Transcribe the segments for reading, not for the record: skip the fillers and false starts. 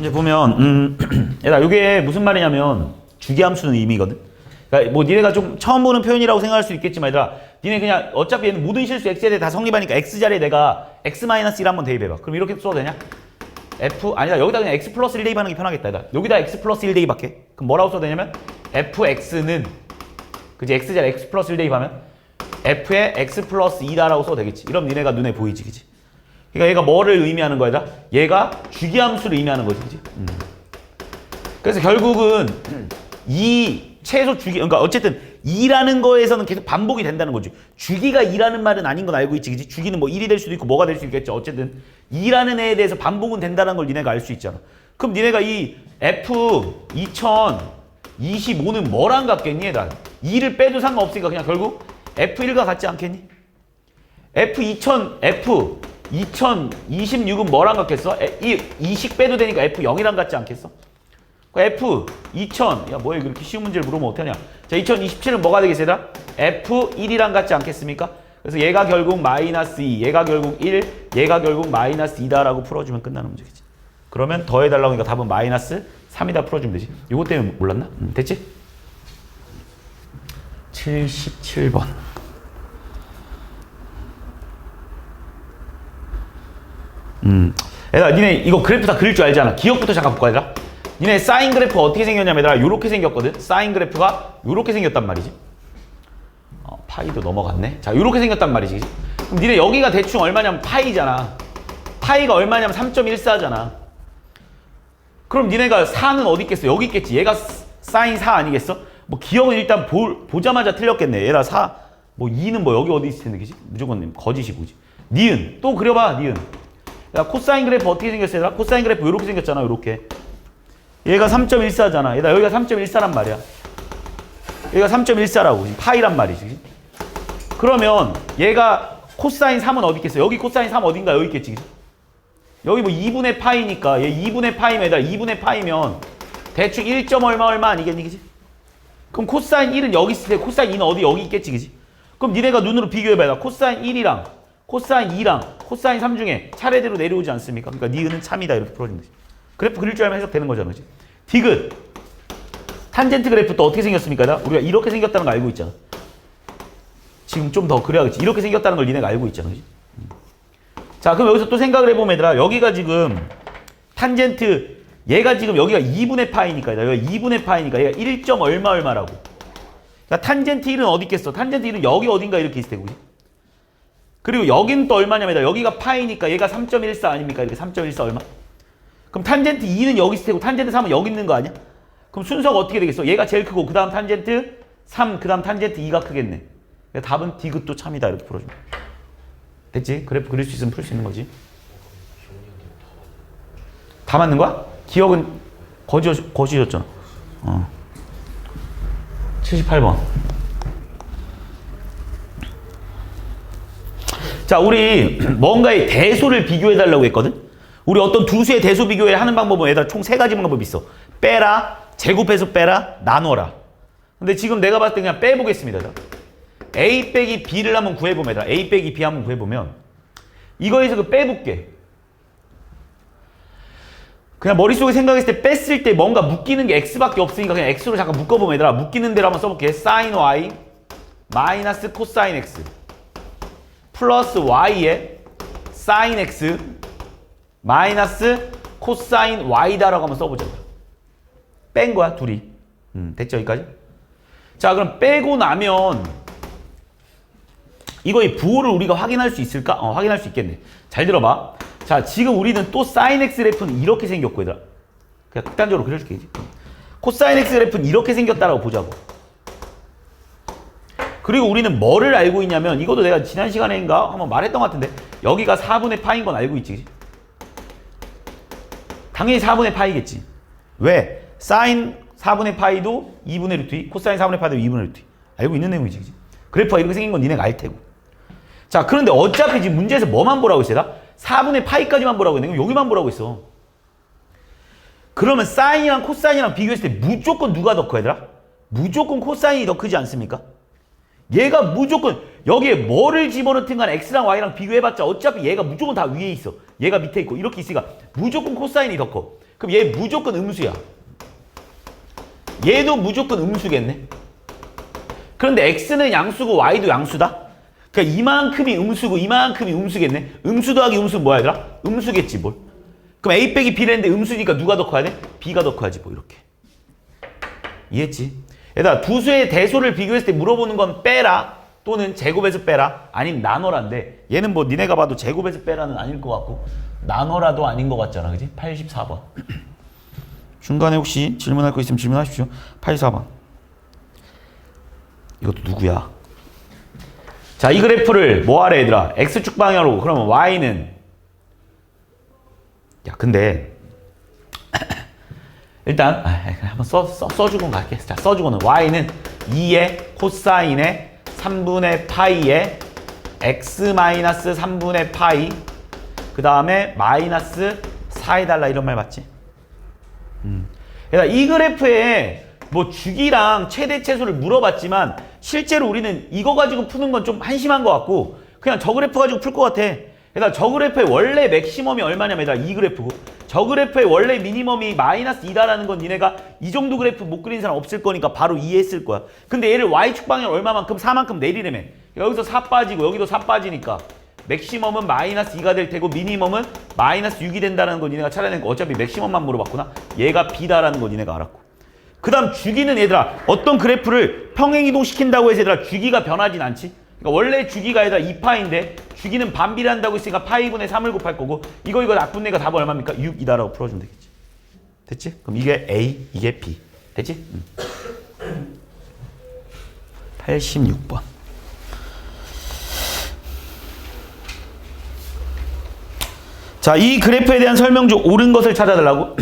이제 보면 얘들아 이게 무슨 말이냐면 주기함수는 의미거든. 그러니까 뭐 니네가 좀 처음 보는 표현이라고 생각할 수 있겠지만 얘들아 니네 그냥 어차피 얘는 모든 실수 x에 대해 다 성립하니까 x 자리에 내가 x-1 한번 대입해봐. 그럼 이렇게 써도 되냐? f 아니다 여기다 그냥 x 플러스 1 대입하는 게 편하겠다. 얘들아. 여기다 x 플러스 1 대입할게. 그럼 뭐라고 써도 되냐면 fx는 그지 x 자리에 x 플러스 1 대입하면 f의 x 플러스 2다라고 써도 되겠지. 이러면 니네가 눈에 보이지 그지? 그러니까 얘가 뭐를 의미하는 거야? 얘가 주기함수를 의미하는 거지, 그지? 그래서 결국은 이 최소 주기, 그러니까 어쨌든 2라는 거에서는 계속 반복이 된다는 거지. 주기가 2라는 말은 아닌 건 알고 있지, 그지? 주기는 뭐 1이 될 수도 있고 뭐가 될 수 있겠죠. 어쨌든 2라는 애에 대해서 반복은 된다는 걸 니네가 알 수 있잖아. 그럼 니네가 이 F 2025는 뭐랑 같겠니, 얘들아? 2를 빼도 상관없으니까 그냥 결국 F1과 같지 않겠니? F 2026은 뭐랑 같겠어? 이 20 빼도 되니까 F0이랑 같지 않겠어? F 2000, 야 뭐야 그렇게 쉬운 문제를 물으면 어떡하냐? 자 2027은 뭐가 되겠어요? F1이랑 같지 않겠습니까? 그래서 얘가 결국 마이너스 2, 얘가 결국 1, 얘가 결국 마이너스 2다라고 풀어주면 끝나는 문제겠지. 그러면 더해달라고 하니까 답은 마이너스 3이다 풀어주면 되지. 이것 때문에 몰랐나? 됐지? 77번. 얘들아 니네 이거 그래프 다 그릴 줄 알잖아. 기억부터 잠깐 볼까 얘들아? 니네 사인 그래프 어떻게 생겼냐면 얘들아 요렇게 생겼거든. 사인 그래프가 요렇게 생겼단 말이지. 파이도 넘어갔네. 자 요렇게 생겼단 말이지. 그럼 니네 여기가 대충 얼마냐면 파이잖아. 파이가 얼마냐면 3.14잖아. 그럼 니네가 4는 어디 있겠어? 여기 있겠지. 얘가 사인 4 아니겠어? 뭐 기억은 일단 보자마자 틀렸겠네. 얘라 4, 뭐 2는 뭐 여기 어디 있을 텐데 그지? 무조건 거짓이고지. 니은 또 그려봐 니은. 야, 코사인 그래프 어떻게 생겼어? 얘들아? 코사인 그래프 이렇게 생겼잖아. 이렇게. 얘가 3.14잖아. 얘들아 여기가 3.14란 말이야. 여기가 3.14라고. 파이란 말이지. 그러면 얘가 코사인 3은 어디 있겠어? 여기 코사인 3 어딘가 여기 있겠지. 여기 뭐 2분의 파이니까 얘 2분의 파이면 얘들아 2분의 파이면 대충 1. 얼마 아니겠니? 그지? 그럼 코사인 1은 여기 있을 때 코사인 2는 어디 여기 있겠지. 그지? 그럼 니네가 눈으로 비교해봐. 얘들아. 코사인 1이랑 코사인 2랑 코사인 3 중에 차례대로 내려오지 않습니까? 그러니까 니은은 참이다 이렇게 풀어주면 되지. 그래프 그릴 줄 알면 해석되는 거잖아. 그치? 디귿 탄젠트 그래프 또 어떻게 생겼습니까? 우리가 이렇게 생겼다는 거 알고 있잖아. 지금 좀 더 그래야겠지. 이렇게 생겼다는 걸 니네가 알고 있잖아. 그치? 자 그럼 여기서 또 생각을 해보면 얘들아 여기가 지금 탄젠트 얘가 지금 여기가 2분의 파이니까 여기가 2분의 파이니까 얘가 1. 얼마라고. 그러니까 탄젠트 1은 어디 있겠어? 탄젠트 1은 여기 어딘가 이렇게 있을 테고. 그치? 그리고 여기는 또 얼마냐면 여기가 파이니까 얘가 3.14 아닙니까? 이렇게 3.14 얼마? 그럼 탄젠트 2는 여기 있을 테고 탄젠트 3은 여기 있는 거 아니야? 그럼 순서가 어떻게 되겠어? 얘가 제일 크고 그 다음 탄젠트 3, 그 다음 탄젠트 2가 크겠네. 답은 디귿도 참이다 이렇게 풀어주면 됐지? 그래프 그릴 수 있으면 풀 수 있는 거지. 다 맞는 거야? 기억은 거지였잖아. 78번. 자, 우리 뭔가의 대소를 비교해달라고 했거든? 우리 어떤 두 수의 대소 비교를 하는 방법은 얘들아 총 3가지 방법이 있어. 빼라, 제곱해서 빼라, 나눠라. 근데 지금 내가 봤을 때 그냥 빼보겠습니다. A 빼기 B를 한번 구해보면 얘들아 A 빼기 B 한번 구해보면 이거에서 그 빼볼게. 그냥 머릿속에 생각했을 때 뺐을 때 뭔가 묶이는 게 X밖에 없으니까 그냥 X로 잠깐 묶어보면 얘들아 묶이는 대로 한번 써볼게. sin Y 마이너스 코사인 X 플러스 Y에 sin X 마이너스 코사인 Y다라고 한번 써보자. 뺀 거야 둘이. 됐죠 여기까지? 자 그럼 빼고 나면 이거의 부호를 우리가 확인할 수 있을까? 확인할 수 있겠네. 잘 들어봐. 자 지금 우리는 또 sin X 그래프는 이렇게 생겼고 얘들아 그냥 극단적으로 그려줄게. 코사인 X 그래프는 이렇게 생겼다라고 보자고. 그리고 우리는 뭐를 알고 있냐면 이것도 내가 지난 시간에인가 한번 말했던 것 같은데 여기가 4분의 파인 건 알고 있지. 당연히 4분의 파이겠지. 왜? 사인 4분의 파이도 2분의 루트 2, 코사인 4분의 파이도 2분의 루트 2. 알고 있는 내용이지. 그치? 그래프가 이렇게 생긴 건 니네가 알 테고. 자 그런데 어차피 지금 문제에서 뭐만 보라고 했어? 4분의 파이까지만 보라고 했는데 여기만 보라고 했어. 그러면 사인이랑 코사인이랑 비교했을 때 무조건 누가 더 커 얘들아? 무조건 코사인이 더 크지 않습니까? 얘가 무조건 여기에 뭐를 집어넣든 간에 x랑 y랑 비교해봤자 어차피 얘가 무조건 다 위에 있어. 얘가 밑에 있고 이렇게 있으니까 무조건 코사인이 더 커. 그럼 얘 무조건 음수야. 얘도 무조건 음수겠네. 그런데 x는 양수고 y도 양수다? 그러니까 이만큼이 음수고 이만큼이 음수겠네. 음수 더하기 음수 뭐야 얘들아? 음수겠지 뭘. 그럼 a 빼기 b랬는데 음수니까 누가 더 커야 돼? b가 더 커야지 뭐 이렇게. 이해했지? 얘들아 두 수의 대소를 비교했을 때 물어보는 건 빼라 또는 제곱해서 빼라 아니면 나눠라인데 얘는 뭐 니네가 봐도 제곱해서 빼라는 아닐 것 같고 나눠라도 아닌 것 같잖아. 그지? 84번. 중간에 혹시 질문할 거 있으면 질문하십시오. 84번. 이것도 누구야? 자, 이 그래프를 뭐 하래 얘들아? x축 방향으로 그러면 y는 야 근데 일단 한번 써주고 갈게. 자, 써주고는 y는 2의 코사인의 3분의 파이의 x 3분의 파이 그 다음에 마이너스 4해달라 이런 말 맞지? 이 그래프에 뭐 주기랑 최대체수를 물어봤지만 실제로 우리는 이거 가지고 푸는 건 좀 한심한 것 같고 그냥 저 그래프 가지고 풀 것 같아. 그러니까 저 그래프의 원래 맥시멈이 얼마냐면 이 그래프고 저 그래프의 원래 미니멈이 마이너스 2다라는 건 니네가 이 정도 그래프 못 그린 사람 없을 거니까 바로 이해했을 거야. 근데 얘를 y축 방향 얼마만큼 4만큼 내리려면 여기서 4 빠지고 여기도 4 빠지니까 맥시멈은 마이너스 2가 될 테고 미니멈은 마이너스 6이 된다는 거 니네가 찾아낸 거 어차피 맥시멈만 물어봤구나. 얘가 b다라는 거 니네가 알았고 그 다음 주기는 얘들아 어떤 그래프를 평행이동 시킨다고 해서 얘들아 주기가 변하진 않지. 그러니까 원래 주기가 얘들아 2파인데 주기는 반비례한다고 했으니까 파이분의 3을 곱할 거고 이거 나쁜 애가 답은 얼마입니까? 6이다라고 풀어주면 되겠지. 됐지? 그럼 이게 A 이게 B 됐지? 86번. 자, 이 그래프에 대한 설명 중 옳은 것을 찾아달라고.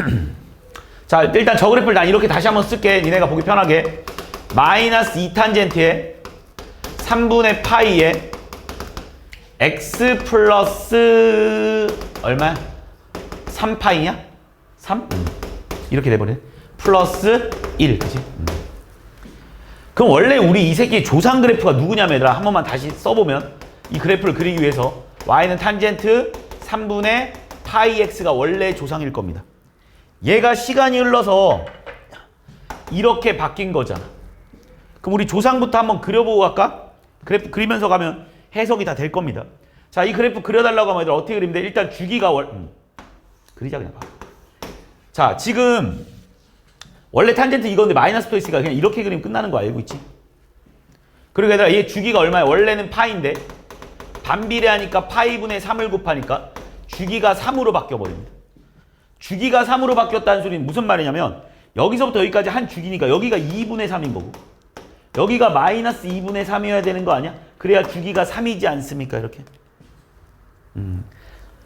자, 일단 저 그래프를 난 이렇게 다시 한번 쓸게. 니네가 보기 편하게. 마이너스 2탄젠트에 3분의 파이에 x 플러스 얼마야? 3파이냐? 3? 이렇게 돼버리네. 플러스 1. 그치? 그럼 원래 우리 이 새끼의 조상 그래프가 누구냐면 얘들아 한 번만 다시 써보면 이 그래프를 그리기 위해서 y는 탄젠트 3분의 파이 x가 원래 조상일 겁니다. 얘가 시간이 흘러서 이렇게 바뀐 거잖아. 그럼 우리 조상부터 한번 그려보고 갈까? 그래프 그리면서 가면 해석이 다 될 겁니다. 자, 이 그래프 그려달라고 하면 어떻게 그리면 돼? 일단 주기가 그리자 그냥 봐. 자, 지금 원래 탄젠트 이건데 마이너스 또 있으니까 그냥 이렇게 그리면 끝나는 거 알고 있지? 그리고 얘들아 얘 주기가 얼마야? 원래는 파인데 반비례하니까 파이분의 3을 곱하니까 주기가 3으로 바뀌어버립니다. 주기가 3으로 바뀌었다는 소리는 무슨 말이냐면 여기서부터 여기까지 한 주기니까 여기가 2분의 3인 거고 여기가 마이너스 2분의 3이어야 되는 거 아니야? 그래야 주기가 3이지 않습니까? 이렇게.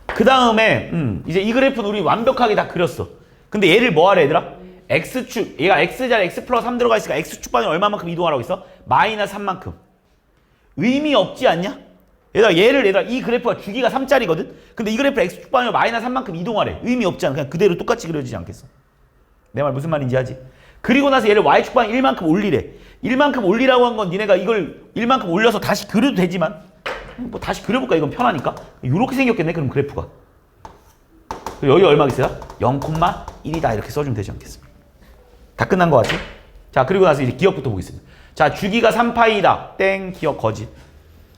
그 다음에 이제 이 그래프는 우리 완벽하게 다 그렸어. 근데 얘를 뭐 하래 얘들아? x축, 얘가 x자리 x 플러스 3 들어가 있으니까 x축 방향 얼마만큼 이동하라고 했어? 마이너스 3만큼. 의미 없지 않냐? 얘들아 이 그래프가 주기가 3짜리거든? 근데 이 그래프 x축 방향 마이너스 3만큼 이동하래. 의미 없지 않아. 그냥 그대로 똑같이 그려지지 않겠어? 내 말 무슨 말인지 하지? 그리고 나서 얘를 y축 방향 1만큼 올리래. 1만큼 올리라고 한 건 니네가 이걸 1만큼 올려서 다시 그려도 되지만 뭐 다시 그려볼까? 이건 편하니까. 이렇게 생겼겠네 그럼 그래프가. 여기 얼마겠어요? 0,1이다 이렇게 써주면 되지 않겠습니까? 다 끝난 거 같지? 자, 그리고 나서 이제 기억부터 보겠습니다. 자, 주기가 3파이다. 땡, 기억 거짓.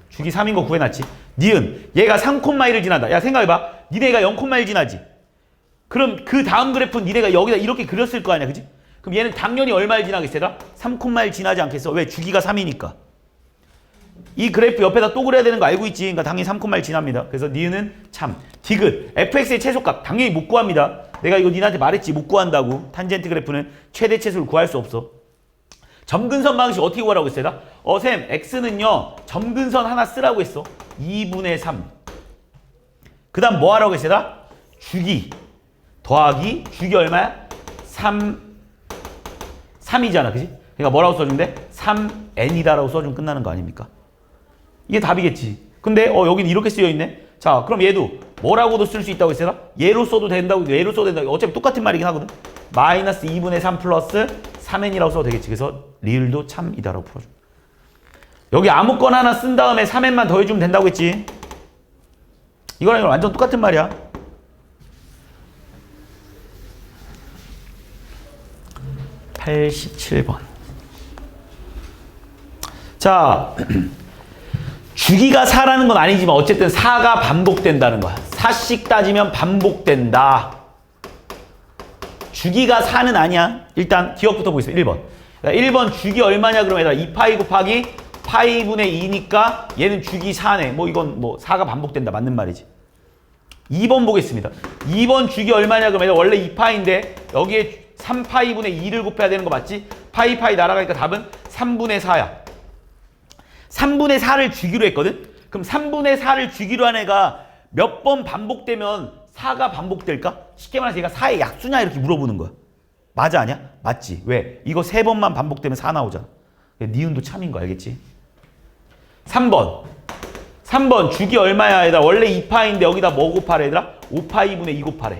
주기 3인 거 구해놨지. 니은, 얘가 3,1을 지난다. 야, 생각해봐. 니네가 0,1 지나지. 그럼 그 다음 그래프는 니네가 여기다 이렇게 그렸을 거 아니야, 그지? 그럼 얘는 당연히 얼마를 지나겠어? 3,1 지나지 않겠어? 왜? 주기가 3이니까. 이 그래프 옆에다 또 그려야 되는 거 알고 있지? 그러니까 당연히 3,1 지납니다. 그래서 니은은 참. 디귿, fx의 최소값 당연히 못 구합니다. 내가 이거 니한테 말했지. 못 구한다고. 탄젠트 그래프는 최대 최소를 구할 수 없어. 점근선 방식 어떻게 구하라고 했어요? 쌤, x는요. 점근선 하나 쓰라고 했어. 2분의 3. 그 다음 뭐 하라고 했어요? 주기. 더하기. 주기 얼마야? 3이잖아. 그지? 그러니까 뭐라고 써주면 돼? 3n이다라고 써주면 끝나는 거 아닙니까? 이게 답이겠지. 근데 여기는 이렇게 쓰여있네. 자, 그럼 얘도 뭐라고도 쓸 수 있다고 했어요? 얘로 써도 된다고, 얘로 써도 된다고. 어차피 똑같은 말이긴 하거든. 마이너스 2분의 3 플러스 3n이라고 써도 되겠지. 그래서 리을도 참이다라고 풀어줘. 여기 아무거나 하나 쓴 다음에 3n만 더해주면 된다고 했지. 이거랑 이거 완전 똑같은 말이야. 87번. 자, 주기가 4라는 건 아니지만 어쨌든 4가 반복된다는 거야. 4씩 따지면 반복된다. 주기가 4는 아니야. 일단 기억부터 보겠습니다. 1번. 1번 주기 얼마냐 그러면 얘들아 2파이 곱하기 파이분의 2니까 얘는 주기 4네. 뭐 이건 뭐 4가 반복된다. 맞는 말이지. 2번 보겠습니다. 2번 주기 얼마냐 그러면 원래 2파인데 여기에 3파이분의 2를 곱해야 되는 거 맞지? 파이 날아가니까 답은 3분의 4야. 3분의 4를 주기로 했거든? 그럼 3분의 4를 주기로 한 애가 몇 번 반복되면 4가 반복될까? 쉽게 말해서 얘가 4의 약수냐 이렇게 물어보는 거야. 맞아 아니야? 맞지. 왜? 이거 3번만 반복되면 4 나오잖아. 니은도 참인 거 알겠지? 3번 주기 얼마야 얘들아? 원래 2파인데 여기다 뭐 곱하래 얘들아? 5파이분의 2 곱하래.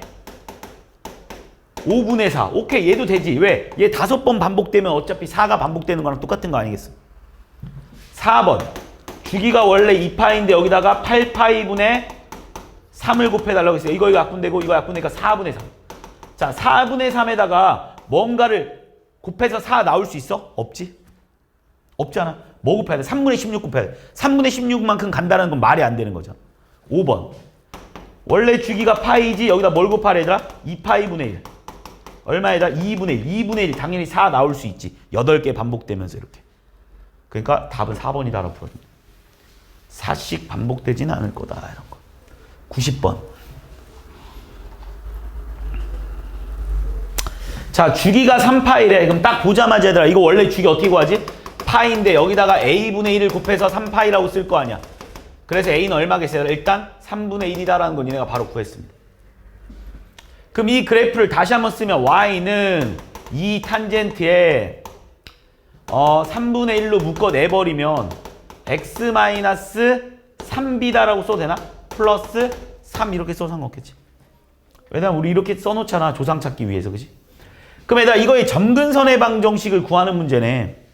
5분의 4. 오케이 얘도 되지. 왜? 얘 5번 반복되면 어차피 4가 반복되는 거랑 똑같은 거 아니겠어? 4번 주기가 원래 2파인데 여기다가 8파이분의 3을 곱해달라고 했어요. 이거 약분되고 이거 약분되니까 4분의 3. 자 4분의 3에다가 뭔가를 곱해서 4 나올 수 있어? 없지? 없잖아. 뭐 곱해야 돼? 3분의 16 곱해야 돼. 3분의 16만큼 간다는 건 말이 안 되는 거죠. 5번 원래 주기가 파이지 여기다 뭘 곱하래 얘들아? 2파이분의 1. 얼마에다? 2분의 1. 2분의 1 당연히 4 나올 수 있지. 8개 반복되면서 이렇게. 그러니까 답은 4번이다라고 풀어줍니다. 4씩 반복되지는 않을 거다. 이런 거. 90번. 자, 주기가 3파이래. 그럼 딱 보자마자 얘들아 이거 원래 주기 어떻게 구하지? 파인데 여기다가 a분의 1을 곱해서 3파이라고 쓸 거 아니야. 그래서 a는 얼마겠어요? 일단 3분의 1이다라는 건 얘네가 바로 구했습니다. 그럼 이 그래프를 다시 한번 쓰면 y는 이 탄젠트에 3분의 1로 묶어 내버리면 x-3b다라고 써도 되나? 플러스 3 이렇게 써도 상관없겠지. 왜냐면 우리 이렇게 써놓잖아. 조상 찾기 위해서. 그지? 그럼 얘들아 이거의 점근선의 방정식을 구하는 문제네.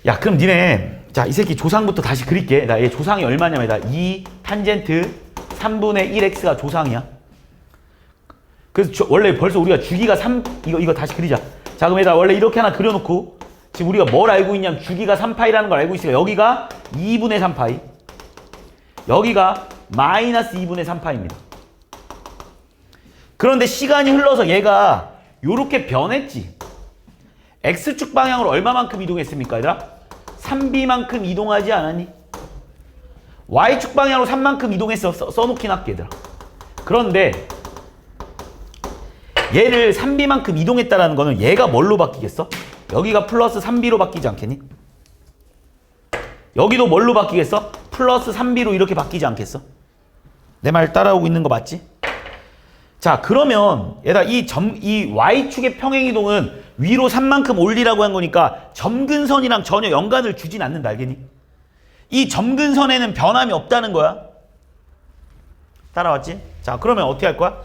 야 그럼 니네 자 이 새끼 조상부터 다시 그릴게. 나 얘 조상이 얼마냐면 2 탄젠트 3분의 1x가 조상이야. 그래서 원래 벌써 우리가 주기가 3 이거 다시 그리자. 자 그럼 얘들아 원래 이렇게 하나 그려놓고 지금 우리가 뭘 알고 있냐면 주기가 3파이라는 걸 알고 있으니까 여기가 2분의 3파이 여기가 마이너스 2분의 3파입니다. 그런데 시간이 흘러서 얘가 요렇게 변했지. X축 방향으로 얼마만큼 이동했습니까 얘들아? 3B만큼 이동하지 않았니? Y축 방향으로 3만큼 이동했어. 써놓긴 할게 얘들아. 그런데 얘를 3B만큼 이동했다라는 거는 얘가 뭘로 바뀌겠어? 여기가 플러스 3B로 바뀌지 않겠니? 여기도 뭘로 바뀌겠어? 플러스 3B로 이렇게 바뀌지 않겠어? 내 말 따라오고 있는 거 맞지? 자 그러면 얘들아 이 Y축의 평행이동은 위로 3만큼 올리라고 한 거니까 점근선이랑 전혀 연관을 주진 않는다. 알겠니? 이 점근선에는 변함이 없다는 거야. 따라왔지? 자 그러면 어떻게 할 거야?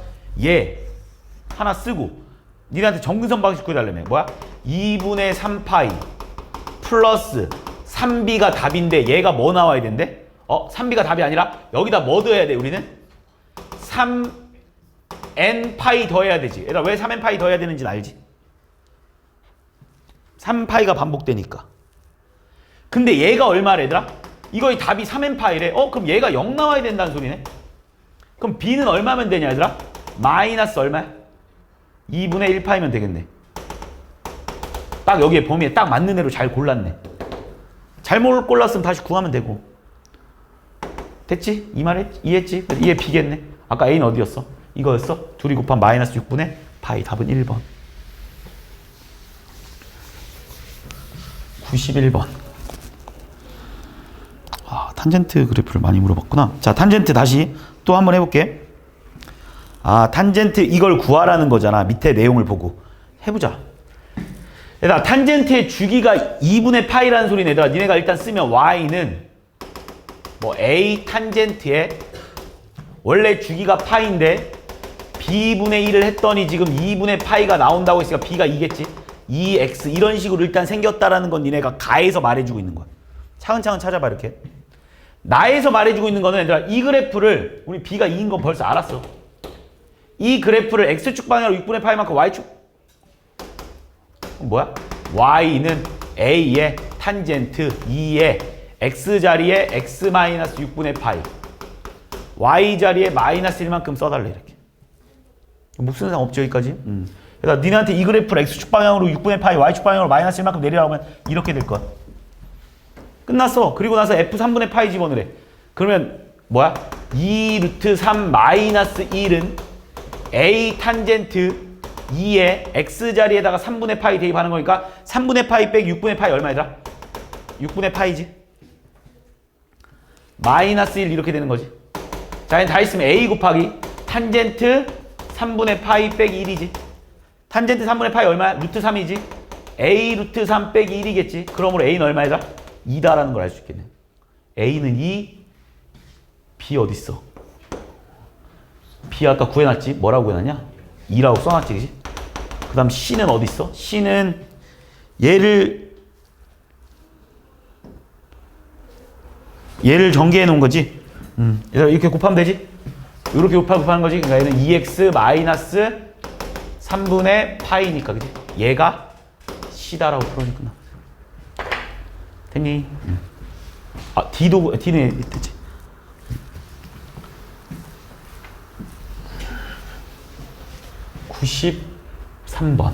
얘 하나 쓰고 니네한테 점근선 방식 구해달라며. 뭐야? 2분의 3파이 플러스 3B가 답인데 얘가 뭐 나와야 된대? 3B가 답이 아니라 여기다 뭐 더해야 돼 우리는? 3n파이 더해야 되지. 얘들아 왜 3n파이 더해야 되는지는 알지? 3파이가 반복되니까. 근데 얘가 얼마래 얘들아? 이거의 답이 3n파이래. 그럼 얘가 0 나와야 된다는 소리네. 그럼 B는 얼마면 되냐 얘들아? 마이너스 얼마야? 2분의 1파이면 되겠네. 딱 여기에 범위에 딱 맞는 애로 잘 골랐네. 잘못 골랐으면 다시 구하면 되고. 됐지? 이 말 이해했지? 이해 B겠네. 아까 A는 어디였어? 이거였어? 둘이 곱한 마이너스 6분의 파이. 답은 1번. 91번. 탄젠트 그래프를 많이 물어봤구나. 자, 탄젠트 다시 또 한번 해볼게. 탄젠트 이걸 구하라는 거잖아. 밑에 내용을 보고. 해보자. 얘들아, 탄젠트의 주기가 2분의 파이라는 소리는 얘들아, 니네가 일단 쓰면 y는 뭐 a 탄젠트에 원래 주기가 파인데 b분의 1을 했더니 지금 2분의 파이가 나온다고 했으니까 b가 2겠지? 2x 이런 식으로 일단 생겼다라는 건 니네가 가에서 말해주고 있는 거야. 차근차근 찾아봐 이렇게. 나에서 말해주고 있는 거는 얘들아 이 그래프를 우리 b가 2인 건 벌써 알았어. 이 그래프를 x축 방향으로 6분의 파이만큼 y축 뭐야? y는 a의 탄젠트 2의 x자리에 x-6분의 파이 y자리에 마이너스 1만큼 써달래 이렇게. 못 쓰는 사람 없죠 여기까지? 그래서 니네한테 이 그래프를 x축 방향으로 6분의 파이 y축 방향으로 마이너스 1만큼 내리라고 하면 이렇게 될 거야. 끝났어. 그리고 나서 f 3분의 파이 집어넣으래. 그러면 뭐야? 2 루트 3 마이너스 1은 a 탄젠트 2의 x자리에다가 3분의 파이 대입하는 거니까 3분의 파이 빼기 6분의 파이 얼마 얘들아? 6분의 파이지. 마이너스 1 이렇게 되는 거지. 자, 다 있으면 a 곱하기 탄젠트 3분의 파이 빼기 1이지. 탄젠트 3분의 파이 얼마야? 루트 3이지. a 루트 3 빼기 1이겠지. 그러므로 a는 얼마야? 2다라는 걸 알 수 있겠네. a는 2, b 어딨어? b 아까 구해놨지? 뭐라고 구해놨냐? 2라고 써놨지, 그지? 그 다음 c는 어딨어? c는 얘를 전개해 놓은 거지? 이렇게 곱하면 되지? 이렇게 곱하는 거지? 그러니까 얘는 2x 마이너스 3분의 파이니까, 그지? 얘가 c다라고 풀어주면 끝나. 됐니? 아, D는 됐지. 음. 93번.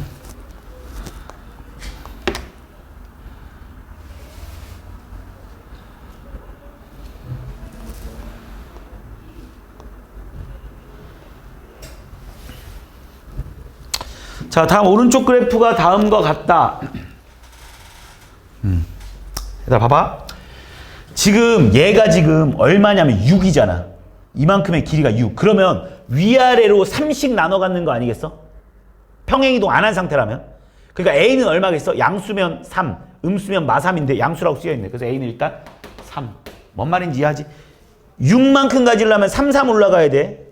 자, 다음 오른쪽 그래프가 다음과 같다. 얘들아 봐봐. 지금 얘가 지금 얼마냐면 6이잖아. 이만큼의 길이가 6. 그러면 위아래로 3씩 나눠 갖는 거 아니겠어? 평행이동 안 한 상태라면. 그러니까 A는 얼마겠어? 양수면 3, 음수면 마3인데 양수라고 쓰여있네. 그래서 A는 일단 3. 뭔 말인지 이해하지? 6만큼 가지려면 3, 3 올라가야 돼.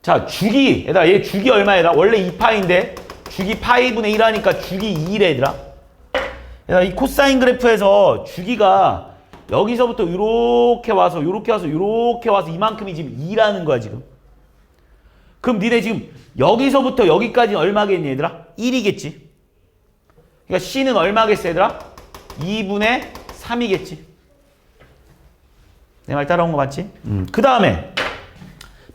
자, 주기. 얘들아, 얘 주기 얼마야? 원래 2파인데 주기 파이분의 1 하니까 주기 2래, 얘들아. 얘들아, 이 코사인 그래프에서 주기가 여기서부터 이렇게 와서 이렇게 와서 이만큼이 지금 2라는 거야, 지금. 그럼 니네 지금 여기서부터 여기까지는 얼마겠니, 얘들아? 1이겠지. 그러니까 C는 얼마겠어, 얘들아? 2분의 3이겠지. 내 말 따라온 거 맞지? 그 다음에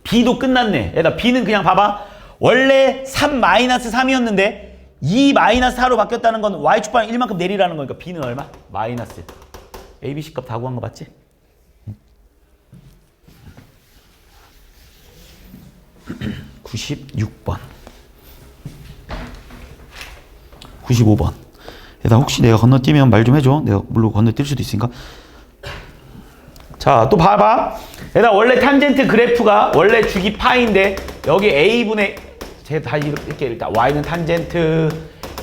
B도 끝났네. 얘들아, B는 그냥 봐봐. 원래 3-3이었는데 2-4로 바뀌었다는 건 Y축 방향 1만큼 내리라는 거니까 B는 얼마? 마이너스. A, B, C 값 다 구한 거 맞지? 96번 95번. 얘들아, 혹시 내가 건너뛰면 말 좀 해줘. 내가 물론 건너뛸 수도 있으니까. 자, 또 봐봐. 얘들아, 원래 탄젠트 그래프가 원래 주기 파인데 여기 A분의 제가 다시 이렇게 일단 Y는 탄젠트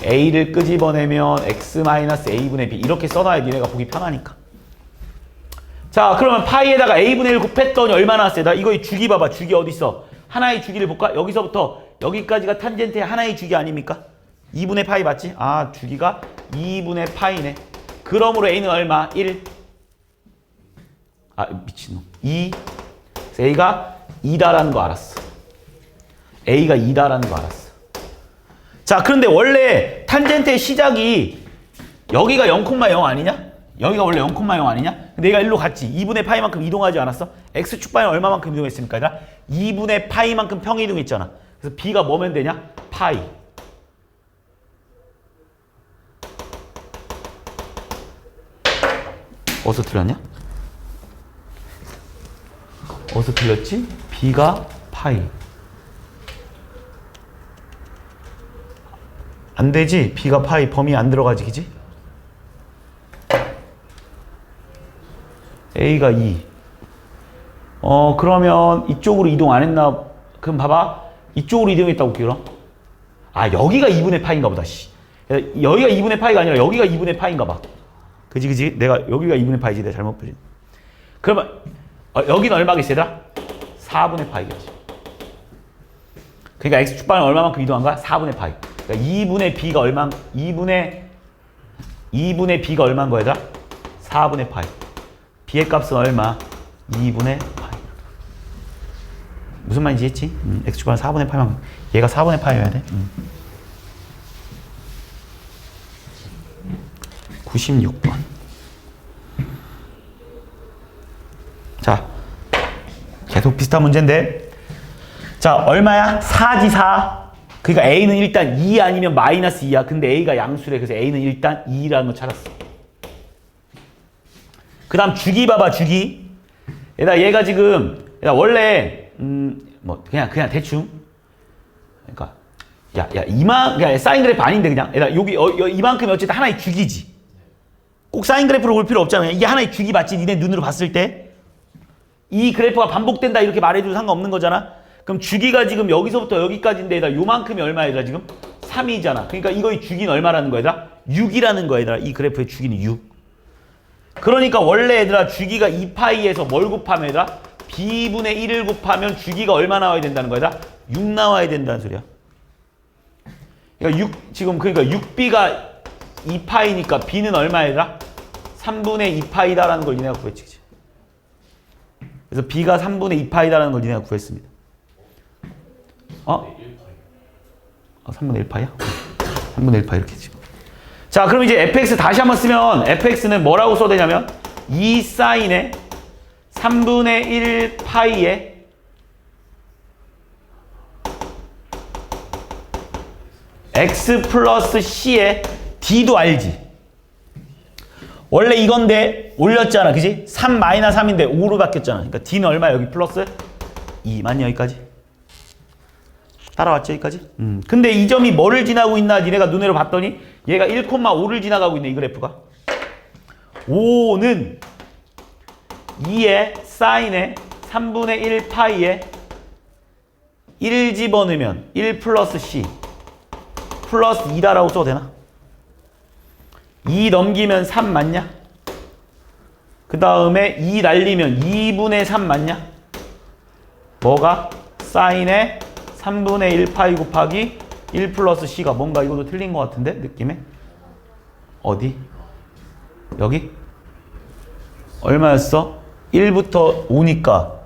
A를 끄집어내면 X-A분의 B 이렇게 써놔야 니네가 보기 편하니까. 자, 그러면 파이에다가 A분의 1 곱했더니 얼마 나왔어? 나 이거 주기 봐봐. 주기 어딨어? 하나의 주기를 볼까? 여기서부터 여기까지가 탄젠트의 하나의 주기 아닙니까? 2분의 파이 맞지? 아, 주기가 2분의 파이네. 그러므로 A는 얼마? 1. 아, 미친놈. 2. 그래서 A가 2다라는 거 알았어. A가 2다라는 거 알았어. 자, 그런데 원래 탄젠트의 시작이 여기가 0,0 아니냐? 여기가 원래 0,0 아니냐? 근데 얘가 일로 갔지. 2분의 파이만큼 이동하지 않았어? X축 방향 얼마만큼 이동했습니까? 얘들아? 2분의 파이만큼 평이동했잖아. 그래서 B가 뭐면 되냐? 파이. 어디서 틀렸냐? 어디서 틀렸지? B가 파이. 안 되지? B가 파이 범위 안 들어가지, 그지? A가 2. 그러면 이쪽으로 이동 안 했나? 그럼 봐봐. 이쪽으로 이동했다고 기울어? 아, 여기가 2분의 파인가 보다, 씨. 여기가 2분의 파이가 아니라 여기가 2분의 파인가 봐. 그지, 그지? 내가 여기가 2분의 파이지. 내가 잘못 보지. 그러면 여기는 얼마겠어, 얘들아? 4분의 파이겠지. 그러니까 X축 방향 얼마만큼 이동한 거야? 4분의 파이. 그러니까 2분의 B가 얼마? 2분의 B가 얼마인 거야, 얘들아? 4분의 파이. B의 값은 얼마? 2분의 파이. 무슨 말인지 했지? x축은 4분의 파면 얘가 4분의 파여야 돼. 96번. 자, 계속 비슷한 문제인데, 자, 얼마야? 4지 4. 그러니까 a는 일단 2 아니면 마이너스 2야. 근데 a가 양수래. 그래서 a는 일단 2라는 거 찾았어. 그 다음 주기 봐봐, 주기. 얘가 지금 원래 뭐 그냥 대충, 그러니까 그냥 사인 그래프 아닌데 그냥 여기 이만큼이 어쨌든 하나의 주기지. 꼭 사인 그래프로 올 필요 없잖아. 이게 하나의 주기 맞지? 니네 눈으로 봤을 때 이 그래프가 반복된다 이렇게 말해줘도 상관없는 거잖아. 그럼 주기가 지금 여기서부터 여기까지인데 요만큼이 얼마야 얘들아? 지금 3이잖아. 그러니까 이거의 주기는 얼마라는 거야 얘들아? 6이라는 거야 얘들아. 이 그래프의 주기는 6. 그러니까 원래 얘들아 주기가 2파이에서 뭘 곱하면 얘들아? b분의 1을 곱하면 주기가 얼마 나와야 된다는 거야 얘들아? 6 나와야 된다는 소리야. 그러니까 그러니까 6b가 2파이니까 b는 얼마야 얘들아? 3분의 2파이다라는 걸 니네가 구했지. 그치? 그래서 b가 3분의 2파이다라는 걸 니네가 구했습니다. 3분의 1파이야? 3분의 1파이 이렇게 지금. 자, 그럼 이제 fx 다시 한번 쓰면 fx는 뭐라고 써야 되냐면 2 사인의 3분의 1파이에 x 플러스 c에 d도 알지? 원래 이건데 올렸잖아, 그지? 3 마이너스 3인데 5로 바뀌었잖아. 그러니까 d는 얼마야? 여기 플러스 2. 맞냐 여기까지? 따라왔죠 여기까지? 근데 이 점이 뭐를 지나고 있나 니네가 눈으로 봤더니 얘가 1,5를 지나가고 있네 이 그래프가. 5는 2의 사인의 3분의 1 파이에 1 집어넣으면 1 플러스 c 플러스 2다라고 써도 되나? 2 넘기면 3 맞냐? 그 다음에 2 날리면 2분의 3 맞냐? 뭐가? 사인의 3분의 1 파이 곱하기 1 플러스 c가 뭔가 이것도 틀린 것 같은데? 느낌에? 어디? 여기? 얼마였어? 1부터 5니까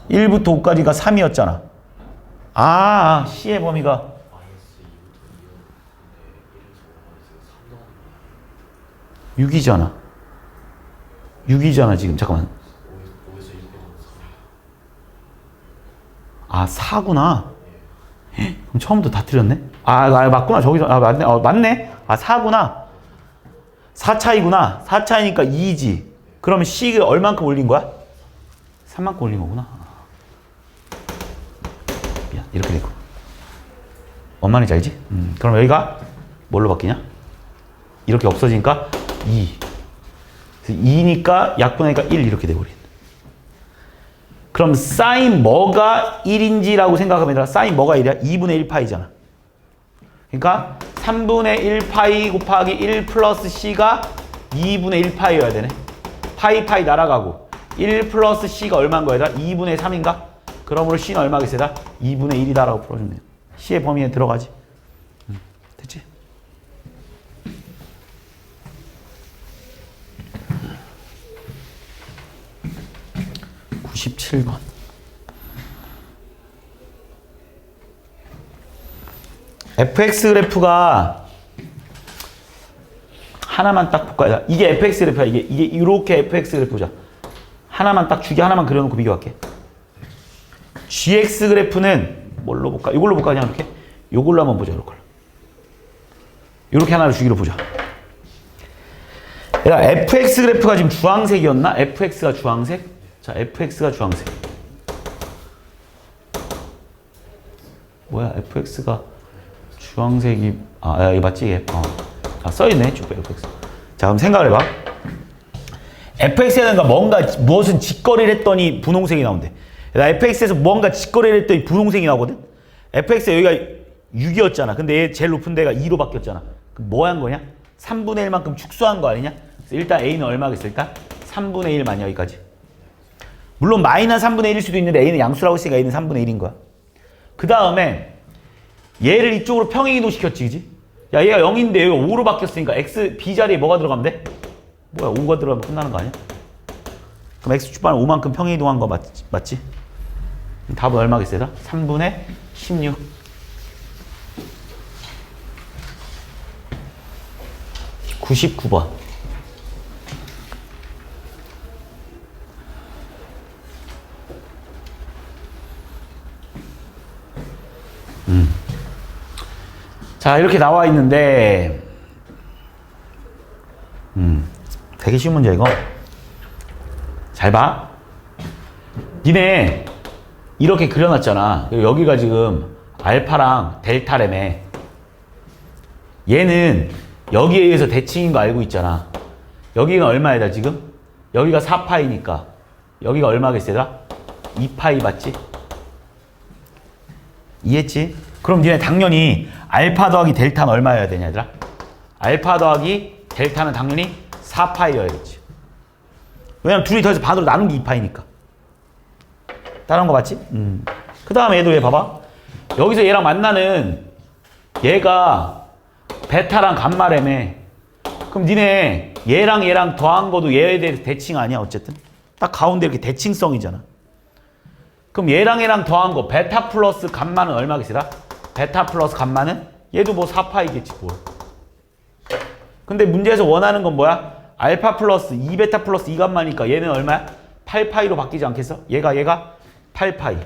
1부터 5까지가 3이었잖아. c의 범위가 (6이잖아) 6이잖아 지금. 잠깐만. 4구나. 그럼 처음부터 다 틀렸네? 맞구나. 저기서. 맞네. 맞네. 4구나. 4차이구나. 4차이니까 2지. 그러면 C가 얼만큼 올린 거야? 3만큼 올린 거구나. 미안. 이렇게 되고. 뭔 말인지 알지? 그럼 여기가 뭘로 바뀌냐? 이렇게 없어지니까 2. 그래서 2니까 약분하니까 1 이렇게 돼버린. 그럼 사인 뭐가 1인지라고 생각하면 사인 뭐가 1이야? 2분의 1파이잖아. 그러니까 3분의 1파이 곱하기 1 플러스 c가 2분의 1파이여야 되네. 파이 날아가고 1 플러스 c가 얼마인 거야? 2분의 3인가? 그러므로 c는 얼마겠어요? 2분의 1이다라고 풀어주면 돼요. c의 범위에 들어가지. 됐지? (97번) fx 그래프가 하나만 딱 볼까요? 이게 fx 그래프야. 이게 이렇게 fx 그래프 보자. 하나만 딱 주기 하나만 그려놓고 비교할게. gx 그래프는 뭘로 볼까? 이걸로 볼까? 그냥 이렇게? 이걸로 한번 보자. 이렇게 하나를 주기로 보자. 얘들아, fx 그래프가 지금 주황색이었나? fx가 주황색? 자, fx가 주황색. 뭐야, fx가 주황색이, 이거 맞지? 이게? 써있네, 쭉 fx. 자, 그럼 생각을 해봐. fx에는 무엇은 직거래를 했더니 분홍색이 나온대. fx에서 뭔가 직거래를 했더니 분홍색이 나오거든? fx 여기가 6이었잖아. 근데 얘 제일 높은 데가 2로 바뀌었잖아. 그럼 뭐 한 거냐? 3분의 1만큼 축소한 거 아니냐? 그래서 일단 a는 얼마겠어? 일단 3분의 1 맞냐, 여기까지. 물론 마이너스 3분의 1일 수도 있는데 a는 양수라고 했으니까 a는 3분의 1인 거야. 그 다음에 얘를 이쪽으로 평행이동 시켰지, 그지? 야, 얘가 0인데 여기가 5로 바뀌었으니까 x, b 자리에 뭐가 들어가면 돼? 뭐야, 5가 들어가면 끝나는 거 아니야? 그럼 x축 반을 5만큼 평행이동한 거 맞지? 답은 얼마겠어요? 3분의 16. (99번) 자, 이렇게 나와 있는데, 되게 쉬운 문제, 이거. 잘 봐. 니네, 이렇게 그려놨잖아. 여기가 지금 알파랑 델타래매. 얘는 여기에 의해서 대칭인 거 알고 있잖아. 여기는 얼마이다, 지금? 여기가 4파이니까. 여기가 얼마겠어요? 2파이 맞지? 이해했지? 그럼 니네 당연히 알파 더하기 델타는 얼마여야 되냐, 얘들아? 알파 더하기 델타는 당연히 4파이여야겠지. 왜냐면 둘이 더해서 반으로 나눈 게 2파이니까. 따라한 거 맞지? 그 다음에 얘도 얘 봐봐. 여기서 얘랑 만나는 얘가 베타랑 감마래매. 그럼 니네 얘랑 더한 것도 얘에 대해서 대칭 아니야, 어쨌든? 딱 가운데 이렇게 대칭성이잖아. 그럼 얘랑 더한 거 베타 플러스 감마는 얼마겠어요? 베타 플러스 감마는 얘도 뭐 4파이겠지 뭘. 근데 문제에서 원하는 건 뭐야? 알파 플러스 2베타 플러스 2감마니까 얘는 얼마야? 8파이로 바뀌지 않겠어? 얘가 8파이.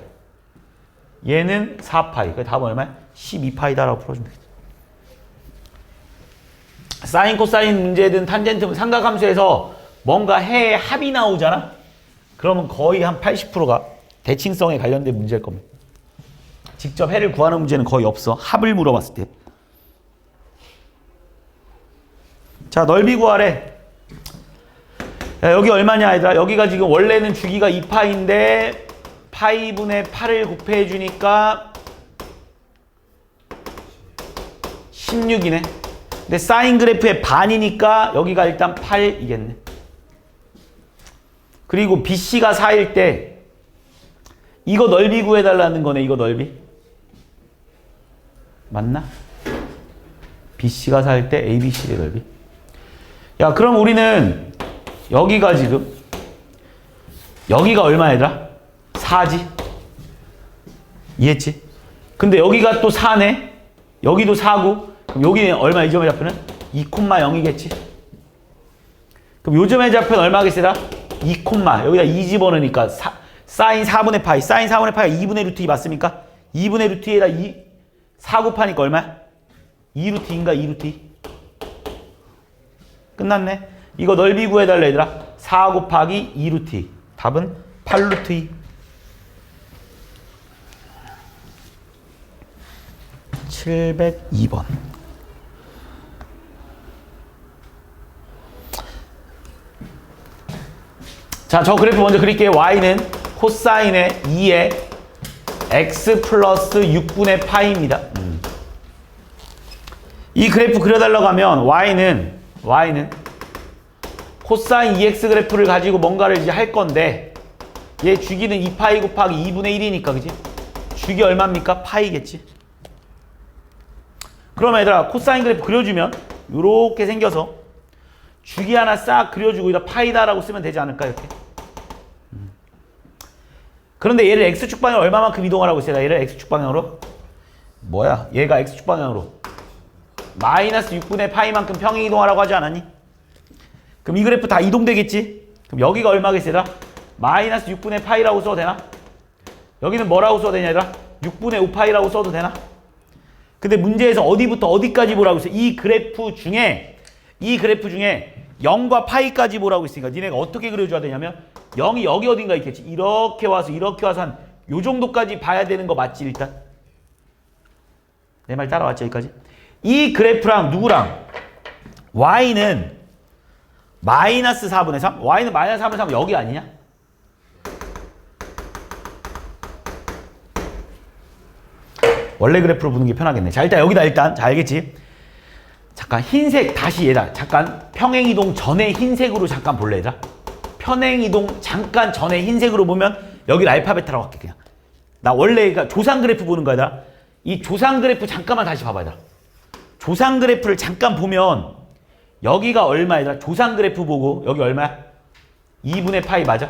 얘는 4파이. 그 답은 얼마야? 12파이다라고 풀어주면 되겠지. 사인 코사인 문제든 탄젠트 삼각함수에서 뭔가 해의 합이 나오잖아? 그러면 거의 한 80%가 대칭성에 관련된 문제일 겁니다. 직접 해를 구하는 문제는 거의 없어. 합을 물어봤을 때. 자, 넓이 구하래. 야, 여기 얼마냐, 얘들아? 여기가 지금 원래는 주기가 2파인데 파이분의 8을 곱해 주니까 16이네. 근데 사인 그래프의 반이니까 여기가 일단 8이겠네. 그리고 BC가 4일 때 이거 넓이 구해달라는 거네. 이거 넓이. 맞나? BC가 4일 때 ABC의 넓이. 야, 그럼 우리는 여기가 지금 여기가 얼마 얘들아? 4지. 이해했지? 근데 여기가 또 4네. 여기도 4고. 그럼 여기는 얼마 이 점의 좌표는? 2,0이겠지. 그럼 요 점의 좌표는 얼마겠어요? 2, 여기다 2 집어넣으니까 사인 4분의 파이. 사인 4분의 파이가 2분의 루트 2 맞습니까? 2분의 루트 2에다 4 곱하니까 얼마야? 2 루트 2인가? 2 루트 2. 끝났네. 이거 넓이 구해달라 얘들아. 4 곱하기 2 루트 2. 답은 8 루트 2. 702번. 자, 저 그래프 먼저 그릴게요. y는 코사인의 2의 x 플러스 6분의 파이입니다. 이 그래프 그려달라고 하면 y는 코사인 2x 그래프를 가지고 뭔가를 이제 할 건데 얘 주기는 2파이 곱하기 2분의 1이니까 그지? 주기 얼마입니까? 파이겠지. 그러면 얘들아 코사인 그래프 그려주면 이렇게 생겨서 주기 하나 싹 그려주고 여기다 파이다라고 쓰면 되지 않을까 이렇게. 그런데 얘를 x축 방향으로 얼마만큼 이동하라고 했어요? 얘를 x축 방향으로 뭐야? 얘가 x축 방향으로 마이너스 6분의 파이만큼 평행 이동하라고 하지 않았니? 그럼 이 그래프 다 이동되겠지? 그럼 여기가 얼마겠어요? 마이너스 6분의 파이라고 써도 되나? 여기는 뭐라고 써도 되냐 얘들아? 6분의 5파이라고 써도 되나? 근데 문제에서 어디부터 어디까지 보라고 했어요? 이 그래프 중에 0과 파이까지 보라고 했으니까 니네가 어떻게 그려줘야 되냐면 0이 여기 어딘가 있겠지. 이렇게 와서 한 요 정도까지 봐야 되는 거 맞지 일단? 내 말 따라왔지 여기까지? 이 그래프랑 누구랑 y는 마이너스 4분의 3? y는 마이너스 4분의 3 여기 아니냐? 원래 그래프로 보는 게 편하겠네. 자, 일단 여기다 자, 알겠지? 잠깐 흰색 다시 얘다. 잠깐 평행이동 전에 흰색으로 잠깐 볼래 얘들아? 평행이동 잠깐 전에 흰색으로 보면 여기를 알파베타라고 할게 그냥. 나 원래 조상 그래프 보는 거야 얘들아. 이 조상 그래프 잠깐만 다시 봐봐 얘들아. 조상 그래프를 잠깐 보면 여기가 얼마 얘들아? 조상 그래프 보고 여기 얼마야? 2분의 파이 맞아?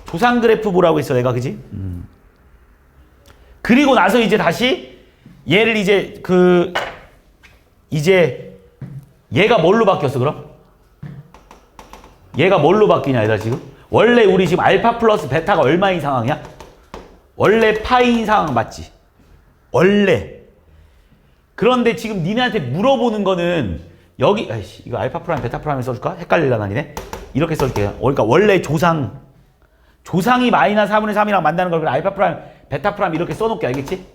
조상 그래프 보라고 했어 내가 그지? 그리고 나서 이제 다시 얘를 이제 이제 얘가 뭘로 바뀌었어 그럼? 얘가 뭘로 바뀌냐 얘들아 지금? 원래 우리 지금 알파 플러스 베타가 얼마인 상황이야? 원래 파이인 상황 맞지? 원래. 그런데 지금 니네한테 물어보는 거는 여기 아이씨 이거 알파 프라임 베타 프라임을 써줄까? 헷갈리려나 니네? 이렇게 써줄게요. 그러니까 원래 조상이 마이너스 4분의 3이랑 만나는 걸 알파 프라임 베타 프라임 이렇게 써놓게 알겠지?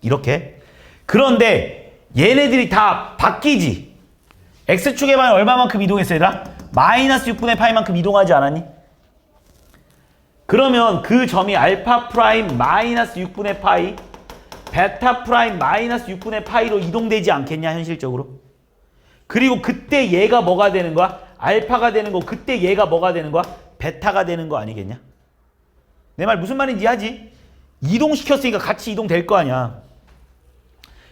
이렇게. 그런데 얘네들이 다 바뀌지. X축에만 얼마만큼 이동했어 얘들아? 마이너스 6분의 파이만큼 이동하지 않았니? 그러면 그 점이 알파 프라임 마이너스 6분의 파이 베타 프라임 마이너스 6분의 파이로 이동되지 않겠냐 현실적으로? 그리고 그때 얘가 뭐가 되는 거야? 알파가 되는 거 그때 얘가 뭐가 되는 거야? 베타가 되는 거 아니겠냐? 내 말 무슨 말인지 하지? 이동시켰으니까 같이 이동될 거 아니야.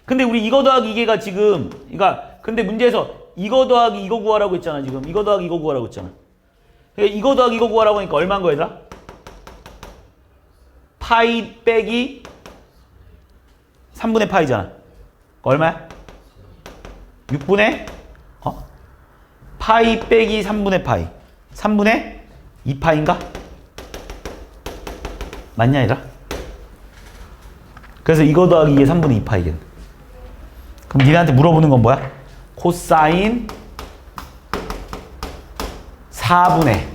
근데 우리 이거 더하기 이게가 지금 그러니까 근데 문제에서 이거 더하기 이거 구하라고 했잖아 지금. 이거 더하기 이거 구하라고 했잖아. 그러니까 이거 더하기 이거 구하라고 하니까 얼마인 거야 얘들아? 파이 빼기 3분의 파이잖아. 얼마야? 6분의 파이 빼기 3분의 파이 3분의 2파인가? 맞냐 얘들아? 그래서 이거 더하기 이게 3분의 2파이겠네. 그럼 니네한테 물어보는 건 뭐야? 코사인 4분의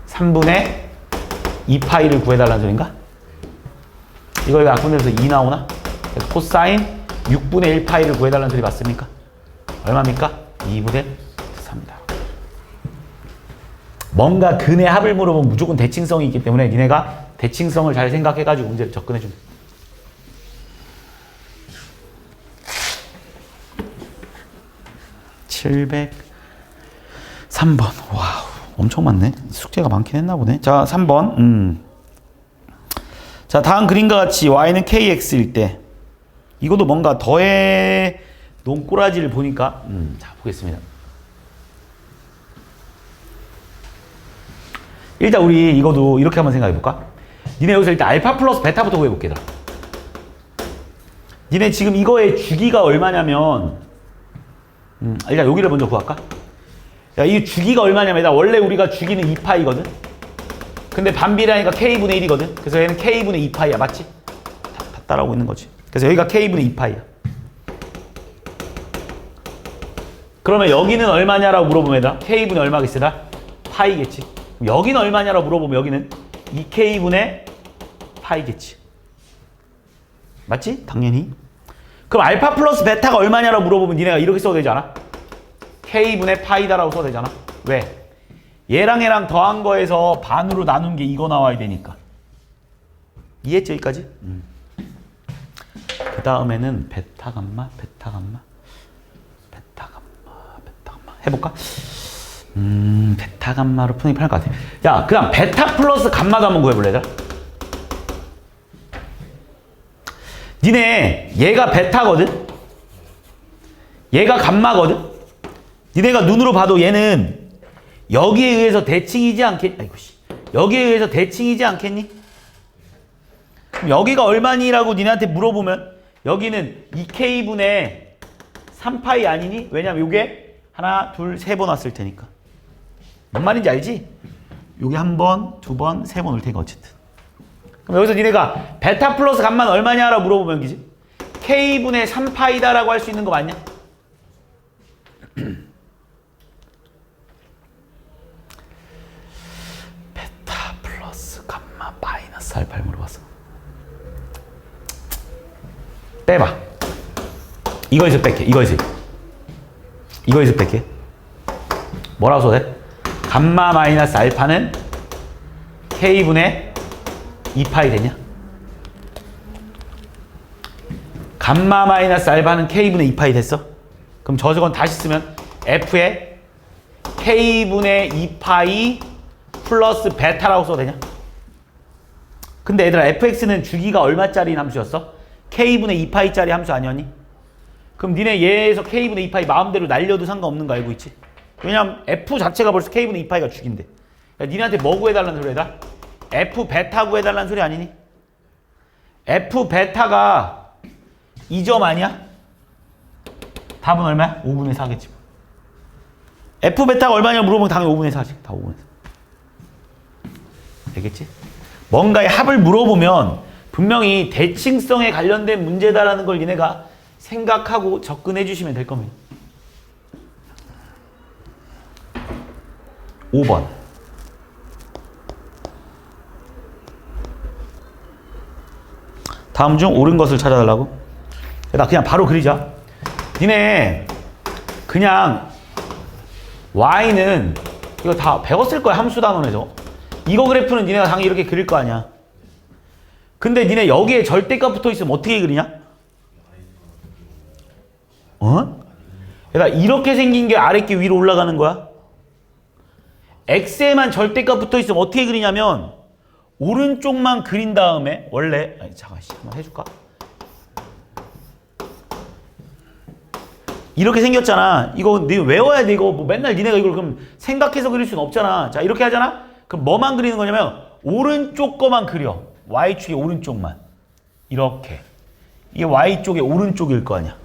3분의 2파이를 구해달라는 소린가? 이거 약분돼서 2 나오나? 그래서 코사인 6분의 1파이를 구해달라는 소리 맞습니까? 얼마입니까? 2분의 3이다. 뭔가 근의 합을 물어보면 무조건 대칭성이 있기 때문에 니네가 대칭성을 잘 생각해가지고 문제를 접근해주면 703번. 와우, 엄청 많네. 숙제가 많긴 했나 보네. 자, 3번. 자, 다음 그림과 같이 y는 kx일 때 이것도 뭔가 더해 놓은 꼬라지를 보니까 자, 보겠습니다. 일단 우리 이것도 이렇게 한번 생각해 볼까? 니네 여기서 일단 알파 플러스 베타부터 구해볼게. 니네 지금 이거의 주기가 얼마냐면 일단 여기를 먼저 구할까? 야, 이 주기가 얼마냐면 원래 우리가 주기는 2파이거든? 근데 반비례하니까 k분의 1이거든? 그래서 얘는 k분의 2파이야. 맞지? 다 따라오고 있는 거지. 그래서 여기가 k분의 2파이야. 그러면 여기는 얼마냐라고 물어보면 k분의 얼마겠으라? 파이겠지. 여기는 얼마냐라고 물어보면 여기는 2k분의 파이겠지. 맞지? 당연히. 그럼 알파 플러스 베타가 얼마냐라고 물어보면 니네가 이렇게 써도 되지 않아? k분의 파이다라고 써도 되잖아. 왜? 얘랑 얘랑 더한 거에서 반으로 나눈 게 이거 나와야 되니까. 이해했지 여기까지? 그 다음에는 베타 감마, 베타 감마, 베타 감마, 베타 감마 해볼까? 베타 감마로 푸는 게 편할 것 같아. 야, 그냥 베타 플러스 감마도 한번 구해볼래, 얘들아? 니네 얘가 베타거든? 얘가 감마거든? 니네가 눈으로 봐도 얘는 여기에 의해서 대칭이지 않겠니? 아이고 씨. 여기에 의해서 대칭이지 않겠니? 그럼 여기가 얼마니라고 니네한테 물어보면 여기는 2k분의 3파이 아니니? 왜냐면 요게 하나, 둘, 세 번 왔을 테니까. 뭔 말인지 알지? 요게 한 번, 두 번, 세 번 올 테니까 어쨌든. 그럼 여기서 니네가 베타 플러스 감마는 얼마냐라고 물어보면 여기지? k분의 3파이다라고 할 수 있는 거 맞냐? 베타 플러스 감마 마이너스 알파를 물어봤어. 빼봐. 이거에서 뺄게. 이거에서 뺄게. 뭐라고 써야 돼? 감마 마이너스 알파는 k분의 2파이 되냐? 감마 마이너스 알파는 k분의 2파이 됐어? 그럼 저건 다시 쓰면 f에 k분의 2파이 플러스 베타라고 써도 되냐? 근데 얘들아 fx는 주기가 얼마짜리 함수였어? k분의 2파이짜리 함수 아니었니? 그럼 니네 얘에서 k분의 2파이 마음대로 날려도 상관없는 거 알고 있지? 왜냐면 f 자체가 벌써 k분의 2파이가 주기인데. 야, 니네한테 뭐 구해달라는 소리야? f 베타 구해달라는 소리 아니니? F 베타가 2점 아니야? 답은 얼마야? 5분의 4겠지. F 베타가 얼마냐 물어보면 당연히 5분의 4지. 다 5분의 4. 되겠지? 뭔가의 합을 물어보면 분명히 대칭성에 관련된 문제다라는 걸 니네가 생각하고 접근해 주시면 될 겁니다. 5번. 다음 중 옳은 것을 찾아달라고? 나 그냥 바로 그리자. 니네 그냥 y는 이거 다 배웠을 거야. 함수 단원에서. 이거 그래프는 니네가 당연히 이렇게 그릴 거 아니야. 근데 니네 여기에 절대값 붙어 있으면 어떻게 그리냐? 어? 얘가 이렇게 생긴 게 아랫게 위로 올라가는 거야. x에만 절대값 붙어 있으면 어떻게 그리냐면 오른쪽만 그린 다음에 원래 아니 잠깐 한번 해줄까? 이렇게 생겼잖아. 이거 네 외워야 돼. 이거 뭐 맨날 니네가 이걸 그럼 생각해서 그릴 수는 없잖아. 자 이렇게 하잖아. 그럼 뭐만 그리는 거냐면 오른쪽 거만 그려. y축의 오른쪽만. 이렇게. 이게 y쪽의 오른쪽일 거 아니야.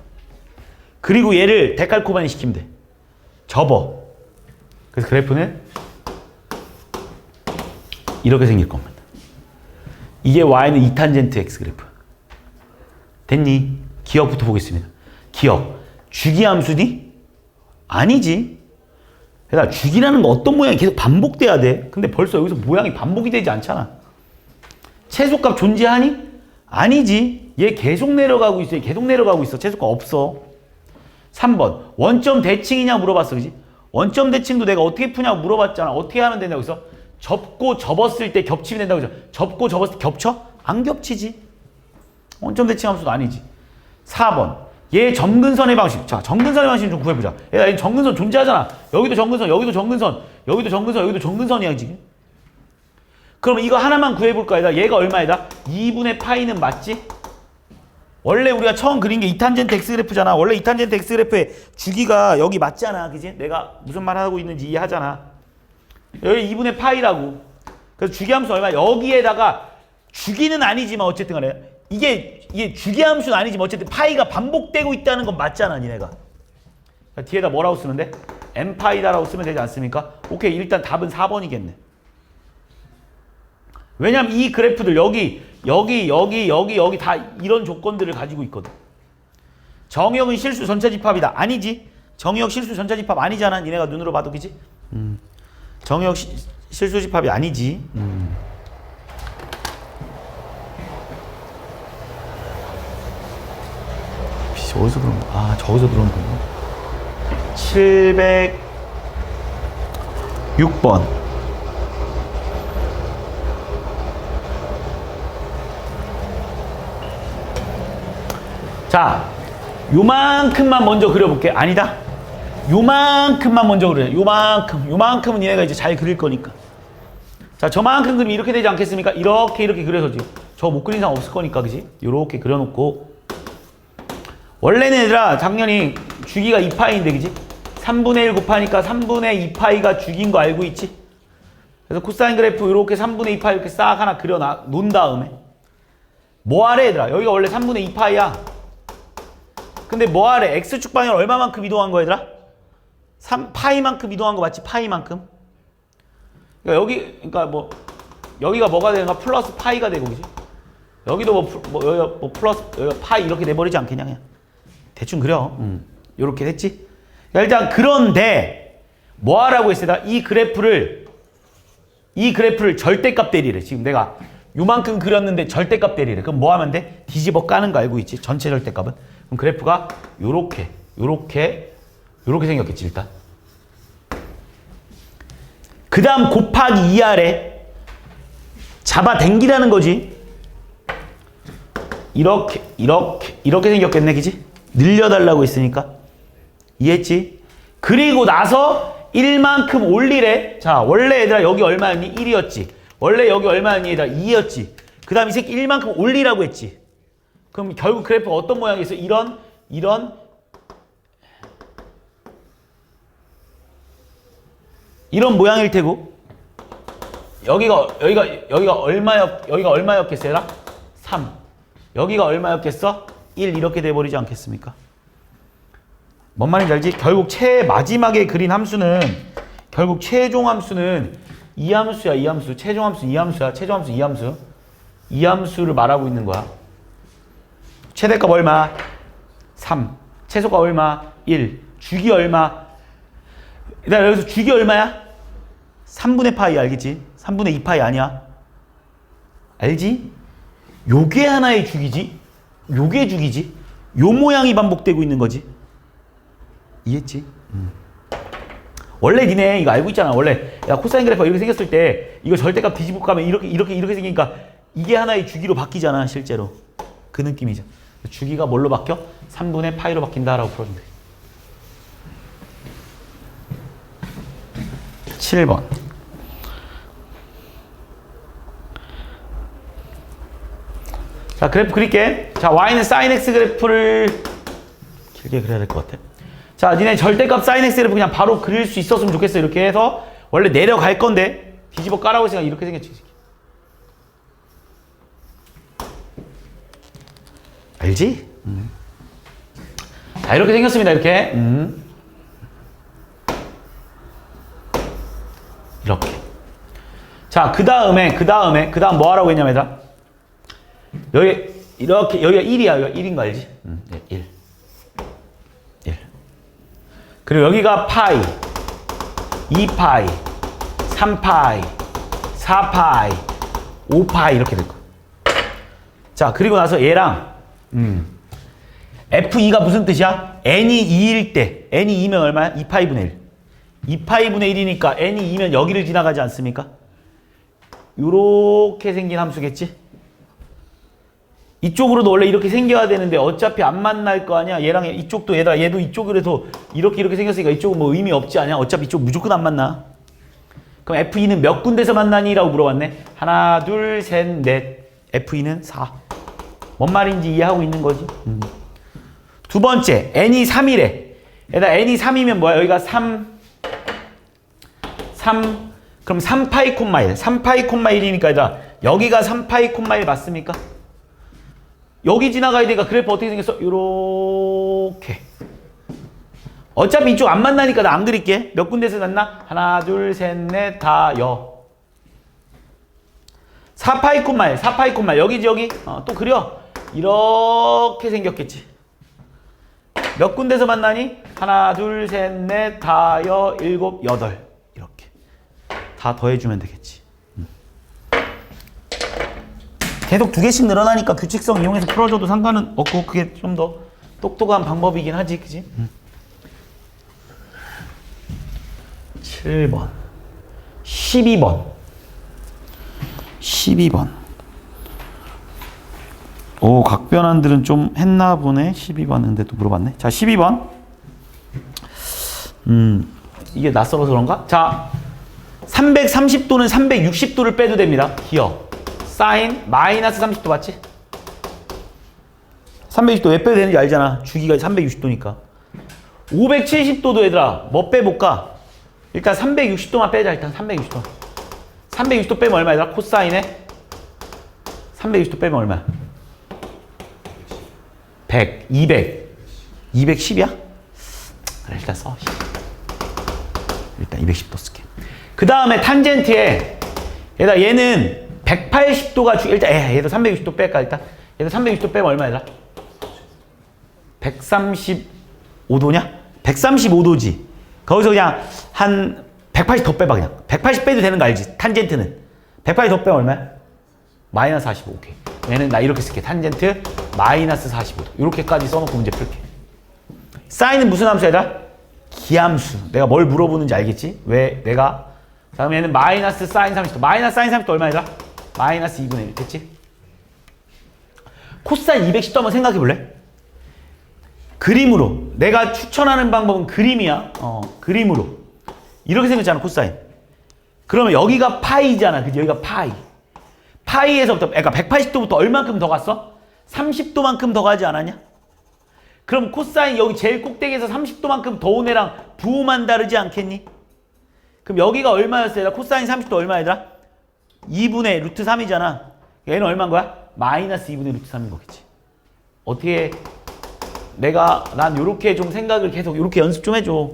그리고 얘를 데칼코바니 시키면 돼. 접어. 그래서 그래프는 이렇게 생길 겁니다. 이게 y는 2탄젠트 x 그래프. 됐니? 기억부터 보겠습니다. 기억. 주기함수니? 아니지. 그러니까 주기라는 거 어떤 모양이 계속 반복돼야 돼. 근데 벌써 여기서 모양이 반복이 되지 않잖아. 최소값 존재하니? 아니지. 얘 계속 내려가고 있어. 얘 계속 내려가고 있어. 최소값 없어. 3번. 원점 대칭이냐 물어봤어. 그지? 원점 대칭도 내가 어떻게 푸냐고 물어봤잖아. 어떻게 하면 되냐고 해서 접고 접었을 때 겹치면 된다고 해서 접고 접었을 때 겹쳐? 안 겹치지. 원점 대칭 함수도 아니지. 4번. 얘 점근선의 방식. 자, 점근선의 방식 좀 구해보자. 얘 점근선 존재하잖아. 여기도 점근선, 여기도 점근선, 여기도 점근선, 여기도 점근선이야 지금. 그럼 이거 하나만 구해볼까? 얘가 얼마이다? 2분의 파이는 맞지? 원래 우리가 처음 그린 게 2탄젠트 x 그래프잖아. 원래 2탄젠트 x 그래프의 주기가 여기 맞잖아. 그지? 내가 무슨 말 하고 있는지 이해하잖아. 여기 2분의 파이라고. 그래서 주기함수 얼마? 여기에다가 주기는 아니지만 어쨌든 간에 이게 주기함수는 아니지만 어쨌든 파이가 반복되고 있다는 건 맞잖아. 니네가. 그러니까 뒤에다 뭐라고 쓰면 돼? n파이다라고 쓰면 되지 않습니까? 오케이. 일단 답은 4번이겠네. 왜냐면 이 그래프들 여기 다 이런 조건들을 가지고 있거든. 정의역은 실수 전차집합이다. 아니지. 정의역 실수 전차집합 아니잖아. 니네가 눈으로 봐도 그지? 정의역 실수 집합이 아니지. 어디서 그런 거? 아, 저기서 그런 거. 706번. 자, 요만큼만 먼저 그려볼게. 아니다. 요만큼만 먼저 그려. 요만큼은 얘네가 이제 잘 그릴 거니까. 자, 저만큼 그리면 이렇게 되지 않겠습니까? 이렇게 그려서 지금 저 못 그린 이상 없을 거니까, 그지? 요렇게 그려놓고. 원래는 얘들아, 당연히 주기가 2파이인데, 그지? 3분의 1 곱하니까 3분의 2파이가 주기인 거 알고 있지? 그래서 코사인 그래프 요렇게 3분의 2파이 이렇게 싹 하나 그려 놓은 다음에 뭐 하래, 얘들아? 여기가 원래 3분의 2파이야. 근데 뭐 하래? X축 방향을 얼마만큼 이동한 거야, 얘들아? 3파이만큼 이동한 거 맞지? 파이만큼. 그러니까 뭐 여기가 뭐가 되는가? 플러스 파이가 되고, 그지? 여기도 뭐 플러스 여기가 파이 이렇게 돼버리지 않겠냐? 그냥 대충 그려. 요렇게 됐지? 일단 그런데 뭐 하라고 했어? 이 그래프를 절대값 대리래. 지금 내가 요만큼 그렸는데 절대값 대리래. 그럼 뭐 하면 돼? 뒤집어 까는 거 알고 있지? 전체 절대값은. 그럼 그래프가 요렇게 생겼겠지, 일단. 그 다음 곱하기 2아래 잡아당기라는 거지. 이렇게 생겼겠네, 그지? 늘려달라고 했으니까. 이해했지? 그리고 나서 1만큼 올리래. 자, 원래 얘들아 여기 얼마였니? 1이었지. 원래 여기 얼마였니? 얘들아 2였지. 그 다음 이 새끼 1만큼 올리라고 했지. 그럼 결국 그래프가 어떤 모양이 있어? 이런 모양일 테고. 여기가 얼마였겠어요? 3. 여기가 얼마였겠어? 1 이렇게 돼버리지 않겠습니까? 뭔 말인지 알지? 결국 마지막에 그린 함수는 결국 최종 함수는 이 함수야, 이 함수. 최종 함수 이 함수야. 최종 함수 이 함수. 이 함수를 말하고 있는 거야. 최대값 얼마? 3. 최소값 얼마? 1. 주기 얼마? 일단 여기서 주기 얼마야? 3분의 파이 알겠지? 3분의 2파이 아니야. 알지? 요게 하나의 주기지. 요게 주기지. 요 모양이 반복되고 있는 거지. 이해했지? 원래 니네 이거 알고 있잖아. 원래 야 코사인 그래프가 이렇게 생겼을 때 이거 절대값 뒤집어 가면 이렇게 생기니까 이게 하나의 주기로 바뀌잖아. 실제로. 그 느낌이죠. 주기가 뭘로 바뀌어? 3분의 파이로 바뀐다라고 풀어주면 돼. 7번. 자, 그래프 그릴게. 자, y는 sin x 그래프를 길게 그려야 될 것 같아. 자, 니네 절대값 sin x 그래프 그냥 바로 그릴 수 있었으면 좋겠어. 이렇게 해서 원래 내려갈 건데 뒤집어 까라고 생각 이렇게 생겼지. 알지? 자, 이렇게 생겼습니다. 이렇게. 이렇게. 자, 그 다음 뭐 하라고 했냐면 얘들아. 여기 이렇게 여기가 1이야. 여기가 1인 거 알지? 네, 1. 그리고 여기가 파이, 2파이, 3파이, 4파이, 5파이 이렇게 될 거야. 자, 그리고 나서 얘랑 F2가 무슨 뜻이야? n이 2일 때 n이 2면 얼마야? 2파이분의 1. 2파이분의 1이니까 n이 2면 여기를 지나가지 않습니까? 요렇게 생긴 함수겠지? 이쪽으로도 원래 이렇게 생겨야 되는데 어차피 안 만날 거 아니야? 얘랑 이쪽도 얘도 이쪽으로 해서 이렇게 생겼으니까 이쪽은 뭐 의미 없지 않냐? 어차피 이쪽 무조건 안 만나. 그럼 F2는 몇 군데서 만나니? 라고 물어봤네. 하나, 둘, 셋, 넷. F2는 4. 뭔 말인지 이해하고 있는 거지? 두 번째, n이 3이래. 얘들아, n이 3이면 뭐야? 여기가 3. 그럼 3파이 콤마 1. 3파이 콤마 1이니까 얘들아, 여기가 3파이 콤마 1 맞습니까? 여기 지나가야 되니까 그래프 어떻게 생겼어? 요렇게. 어차피 이쪽 안 만나니까 나 안 그릴게. 몇 군데서 만나? 하나, 둘, 셋, 넷, 다, 4파이 콤마 1. 4파이 콤마 1. 여기지 여기? 또 그려. 이렇게 생겼겠지. 몇 군데서 만나니? 하나, 둘, 셋, 넷, 다, 7, 8. 이렇게. 다 더해주면 되겠지. 계속 2개씩 늘어나니까 규칙성 이용해서 풀어줘도 상관은 없고 그게 좀 더 똑똑한 방법이긴 하지, 그지? 7번 12번 오, 각변환들은 좀 했나 보네. 12번인데 또 물어봤네. 자, 12번 이게 낯설어서 그런가? 자, 330도는 360도를 빼도 됩니다. 기억 사인 마이너스 30도 맞지? 360도 왜 빼도 되는지 알잖아. 주기가 360도니까. 570도도 얘들아 뭐 빼볼까? 일단 360도만 빼자. 일단 360도 360도 빼면 얼마 얘들아? 코사인에 360도 빼면 얼마야? 100, 200 210이야? 그래, 일단 써. 일단 210도 쓸게. 그 다음에 탄젠트에 얘들아 얘는 180도가 일단 얘도 360도 뺄까 일단. 얘도 360도 빼면 얼마 얘들아? 135도냐? 135도지. 거기서 그냥 한 180 더 빼봐 그냥. 180 빼도 되는 거 알지? 탄젠트는 180 더 빼면 얼마야? 마이너스 45. 오케이. 얘는 나 이렇게 쓸게. 탄젠트 마이너스 45도. 이렇게까지 써놓고 문제 풀게. 사인은 무슨 함수야 얘들아? 기함수. 내가 뭘 물어보는지 알겠지? 왜 내가 자, 그럼 얘는 마이너스 사인 30도. 마이너스 사인 30도 얼마 얘들아? 마이너스 2분의 1 됐지? 코사인 210도 한번 생각해 볼래? 그림으로. 내가 추천하는 방법은 그림이야. 그림으로. 이렇게 생겼잖아, 코사인. 그러면 여기가 파이잖아. 그지? 여기가 파이. 파이에서부터, 그러니까 180도부터 얼만큼 더 갔어? 30도만큼 더 가지 않았냐? 그럼 코사인 여기 제일 꼭대기에서 30도만큼 더 온 애랑 부호만 다르지 않겠니? 그럼 여기가 얼마였어? 코사인 30도 얼마 얘들아? 2분의 루트 3이잖아. 얘는 얼마인 거야? 마이너스 2분의 루트 3인 거겠지. 어떻게 난 요렇게 좀 생각을 계속 요렇게 연습 좀 해줘.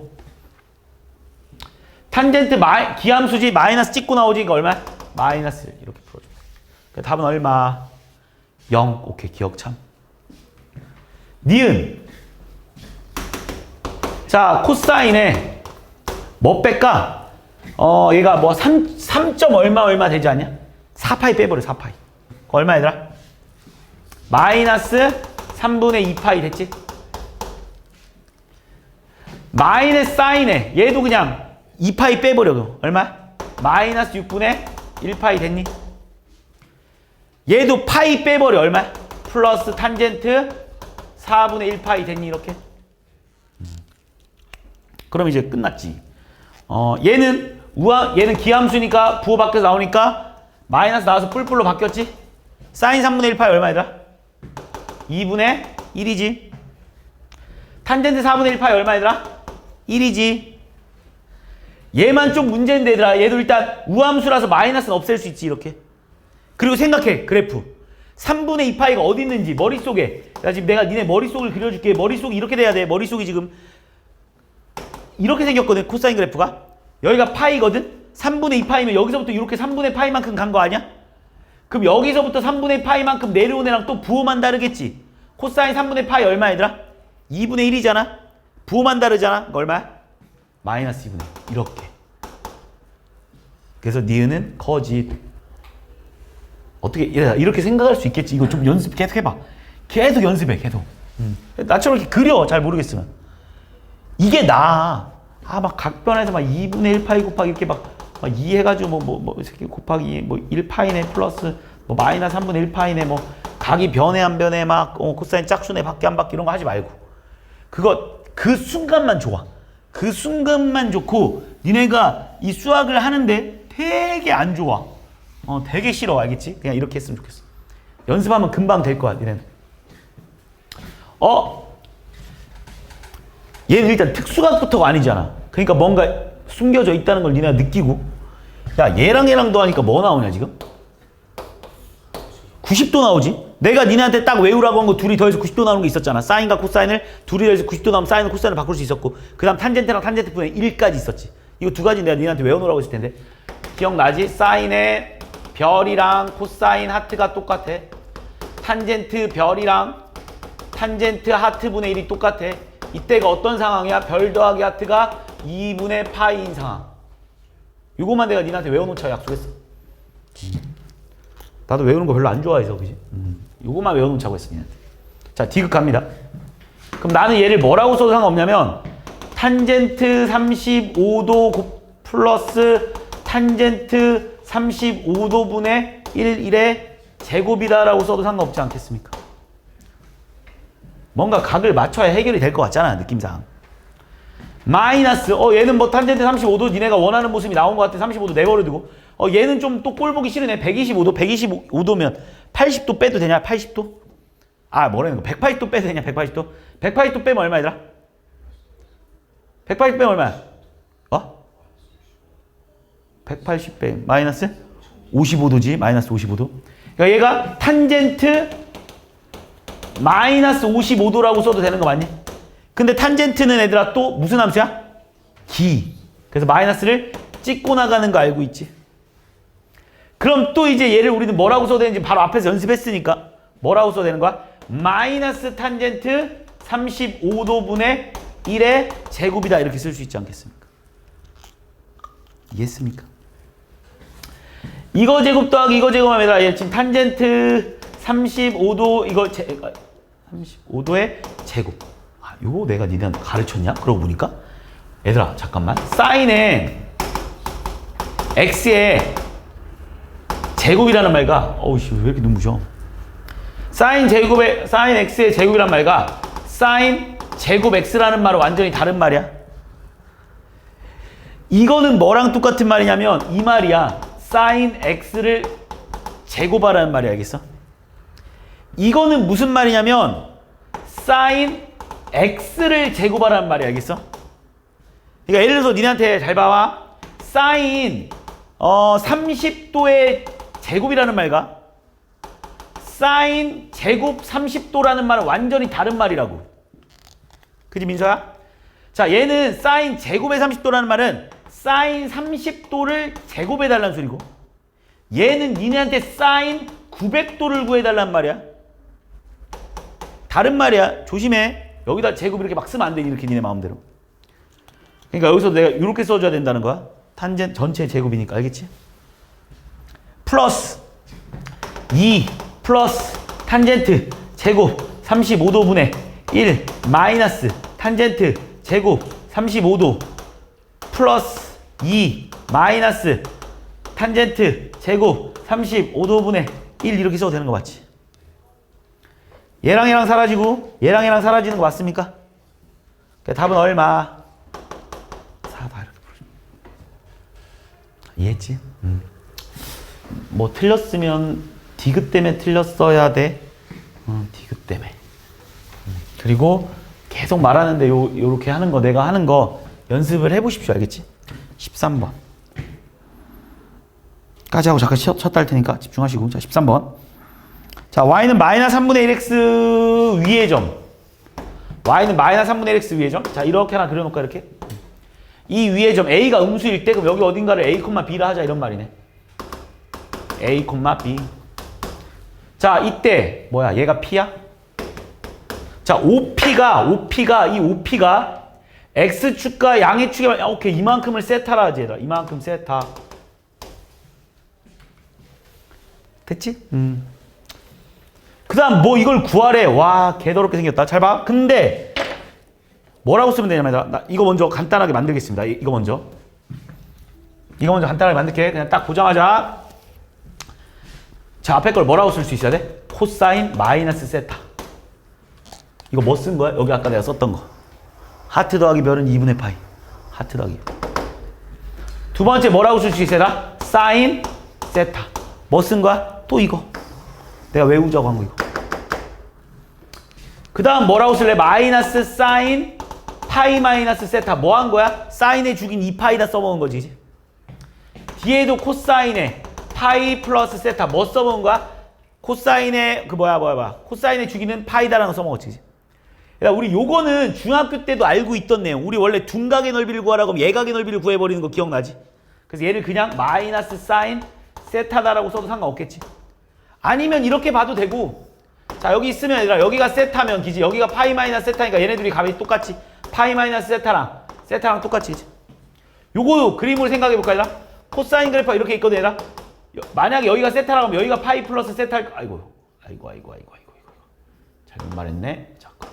탄젠트 기함수지 마이너스 찍고 나오지. 이거 얼마? 마이너스 1 이렇게 풀어줘. 그러니까 답은 얼마? 0. 오케이, 기억 참. 니은. 자, 코사인에 뭐 뺄까? 얘가 뭐 3점 얼마 되지 않냐? 4파이 빼버려, 4파이. 얼마 얘들아? 마이너스 3분의 2파이 됐지? 마이너스 사인에 얘도 그냥 2파이 빼버려. 얼마? 마이너스 6분의 1파이 됐니? 얘도 파이 빼버려. 얼마? 플러스 탄젠트 4분의 1파이 됐니? 이렇게. 그럼 이제 끝났지. 얘는 기함수니까 부호 밖에서 나오니까 마이너스 나와서 뿔뿔로 바뀌었지? 사인 3분의 1파이 얼마이더라? 2분의 1이지. 탄젠트 4분의 1파이 얼마이더라? 1이지. 얘만 좀 문제인데 얘들아. 얘도 일단 우함수라서 마이너스는 없앨 수 있지. 이렇게. 그리고 생각해. 그래프 3분의 2파이가 어디 있는지 머릿속에. 지금 내가 니네 머릿속을 그려줄게. 머릿속이 이렇게 돼야 돼. 머릿속이 지금 이렇게 생겼거든. 코사인 그래프가. 여기가 파이거든. 3분의 2파이면 여기서부터 이렇게 3분의 파이만큼 간 거 아니야? 그럼 여기서부터 3분의 파이만큼 내려온 애랑 또 부호만 다르겠지. 코사인 3분의 파이 얼마 얘들아? 2분의 1이잖아. 부호만 다르잖아. 그거 얼마야? 마이너스 2분의 1. 이렇게. 그래서 니은은 거짓. 어떻게 이렇게 생각할 수 있겠지. 이거 좀 연습 계속 해봐. 계속 연습해. 계속. 나처럼 이렇게 그려. 잘 모르겠으면. 이게 막 각변에서 막 2분의 1 파이 곱하기 이렇게 막 2 해가지고 곱하기 1 파이네 플러스 마이너스 3분의 1 파이네 각이 변해 안 변해 코사인 짝수네 밖에 안 밖에 이런 거 하지 말고. 그 순간만 좋아. 그 순간만 좋고 니네가 이 수학을 하는데 되게 안 좋아. 되게 싫어. 알겠지? 그냥 이렇게 했으면 좋겠어. 연습하면 금방 될 거야. 니네는. 얘는 일단 특수각부터가 아니잖아. 그러니까 뭔가 숨겨져 있다는 걸 니네가 느끼고. 야, 얘랑도 하니까 뭐 나오냐 지금? 90도 나오지? 내가 니네한테 딱 외우라고 한 거 둘이 더해서 90도 나오는 게 있었잖아. 사인과 코사인을 둘이 더해서 90도 나오면 사인과 코사인을 바꿀 수 있었고, 그 다음 탄젠트랑 탄젠트 분의 1까지 있었지. 이거 두 가지 내가 니네한테 외워놓으라고 했을 텐데. 기억나지? 사인의 별이랑 코사인 하트가 똑같아. 탄젠트 별이랑 탄젠트 하트 분의 1이 똑같아. 이때가 어떤 상황이야? 별 더하기 하트가 2분의 파이인 상황. 이거만 내가 니네한테 외워놓자 약속했어. 나도 외우는 거 별로 안 좋아해서 그지? 요거만 외워놓자고 했어 니한테. 자, 디귿 갑니다. 그럼 나는 얘를 뭐라고 써도 상관없냐면 탄젠트 35도 플러스 탄젠트 35도분의 1의 제곱이다 라고 써도 상관없지 않겠습니까? 뭔가 각을 맞춰야 해결이 될 것 같잖아 느낌상. 마이너스 얘는 탄젠트 35도 니네가 원하는 모습이 나온 것 같아. 35도 내버려 두고 얘는 좀 또 꼴 보기 싫으네. 125도 80도 빼도 되냐? 80도? 뭐라는 거? 180도 빼도 되냐? 180도? 180도 빼면 얼마 얘들아? 180 빼면 얼마야? 180 빼 마이너스 55도지. 마이너스 55도. 그러니까 얘가 탄젠트 마이너스 55도라고 써도 되는 거 맞니? 근데 탄젠트는 얘들아 또 무슨 함수야? 기. 그래서 마이너스를 찍고 나가는 거 알고 있지? 그럼 또 이제 얘를 우리는 뭐라고 써야 되는지 바로 앞에서 연습했으니까 뭐라고 써야 되는 거야? 마이너스 탄젠트 35도분의 1의 제곱이다 이렇게 쓸 수 있지 않겠습니까? 이해했습니까? 이거 제곱 더하기 이거 제곱하면 얘들아 얘 지금 탄젠트 35도 이거 35도의 제곱. 요거 내가 니네한테 가르쳤냐? 그러고 보니까 얘들아 잠깐만. 사인에 x의 제곱이라는 말과 어우씨 왜 이렇게 눈부셔? 사인 x의 제곱이란 말과 사인 제곱 x라는 말은 완전히 다른 말이야. 이거는 뭐랑 똑같은 말이냐면 이 말이야. 사인 x를 제곱하라는 말이 알겠어? 이거는 무슨 말이냐면 사인 x를 제곱하라는 말이 알겠어? 그러니까 예를 들어서 니네한테 잘 봐봐. 사인 30도의 제곱이라는 말과 사인 제곱 30도라는 말은 완전히 다른 말이라고. 그지 민서야? 자, 얘는 사인 제곱의 30도라는 말은 사인 30도를 제곱해달라는 소리고, 얘는 니네한테 사인 900도를 구해달라는 말이야. 다른 말이야. 조심해. 여기다 제곱 이렇게 막 쓰면 안 돼. 이렇게 니네 마음대로. 그러니까 여기서 내가 이렇게 써줘야 된다는 거야. 탄젠 전체 제곱이니까. 알겠지? 플러스 2 플러스 탄젠트 제곱 35도분의 1 마이너스 탄젠트 제곱 35도 플러스 2 마이너스 탄젠트 제곱 35도분의 1 이렇게 써도 되는 거 맞지? 얘랑 얘랑 사라지고 얘랑 얘랑 사라지는 거 맞습니까? 그러니까 답은 얼마? 4다 이렇게 부르죠. 이해했지? 뭐 틀렸으면 디귿 때문에 틀렸어야 돼. 디귿 때문에. 그리고 계속 말하는데 요렇게 하는 거 내가 하는 거 연습을 해보십시오. 알겠지? 13번 까지 하고 잠깐 쉬었다 할 테니까 집중하시고. 자 13번. 자 y는 마이너스 3분의 1x 위의 점. y는 마이너스 3분의 1x 위의 점. 자 이렇게 하나 그려놓을까 이렇게. 이 위의 점 a가 음수일 때 그럼 여기 어딘가를 a, b라 하자 이런 말이네. a, b. 자 이때 뭐야 얘가 p야? 자 OP가 이 OP가 x축과 양의축에 오케이 이만큼을 세타라 하지 얘들아. 이만큼 세타. 됐지? 그 다음 뭐 이걸 구하래. 와 개더럽게 생겼다. 잘 봐. 근데 뭐라고 쓰면 되냐면 나 이거 먼저 간단하게 만들겠습니다. 이거 먼저 간단하게 만들게. 그냥 딱 보자마자 자 앞에 걸 뭐라고 쓸 수 있어야 돼? 코사인 마이너스 세타. 이거 뭐 쓴 거야? 여기 아까 내가 썼던 거. 하트 더하기 별은 2분의 파이. 하트 더하기. 두 번째 뭐라고 쓸 수 있어야 돼? 사인 세타. 뭐 쓴 거야? 또 이거. 내가 외우자고 한 거 이거. 그 다음 뭐라고 쓸래? 마이너스 사인 파이 마이너스 세타. 뭐 한 거야? 사인에 죽인 2파이다 써먹은 거지. 이제. 뒤에도 코사인에 파이 플러스 세타. 뭐 써먹은 거야? 코사인에 코사인에 죽이는 파이다라는 거 써먹었지. 이제. 야, 우리 요거는 중학교 때도 알고 있던 내용. 우리 원래 둔각의 넓이를 구하라고 하면 예각의 넓이를 구해버리는 거 기억나지? 그래서 얘를 그냥 마이너스 사인 세타다라고 써도 상관없겠지. 아니면 이렇게 봐도 되고. 자 여기 있으면 얘들아 여기가 세타면 기지. 여기가 파이 마이너스 세타니까 얘네들이 값이 똑같지. 파이 마이너스 세타랑 똑같이. 요거 그림으로 생각해볼까 얘들아? 코사인 그래프가 이렇게 있거든 얘들아. 만약에 여기가 세타라고 하면 여기가 파이 플러스 세타일. 아이고. 잘못 말했네. 잠깐.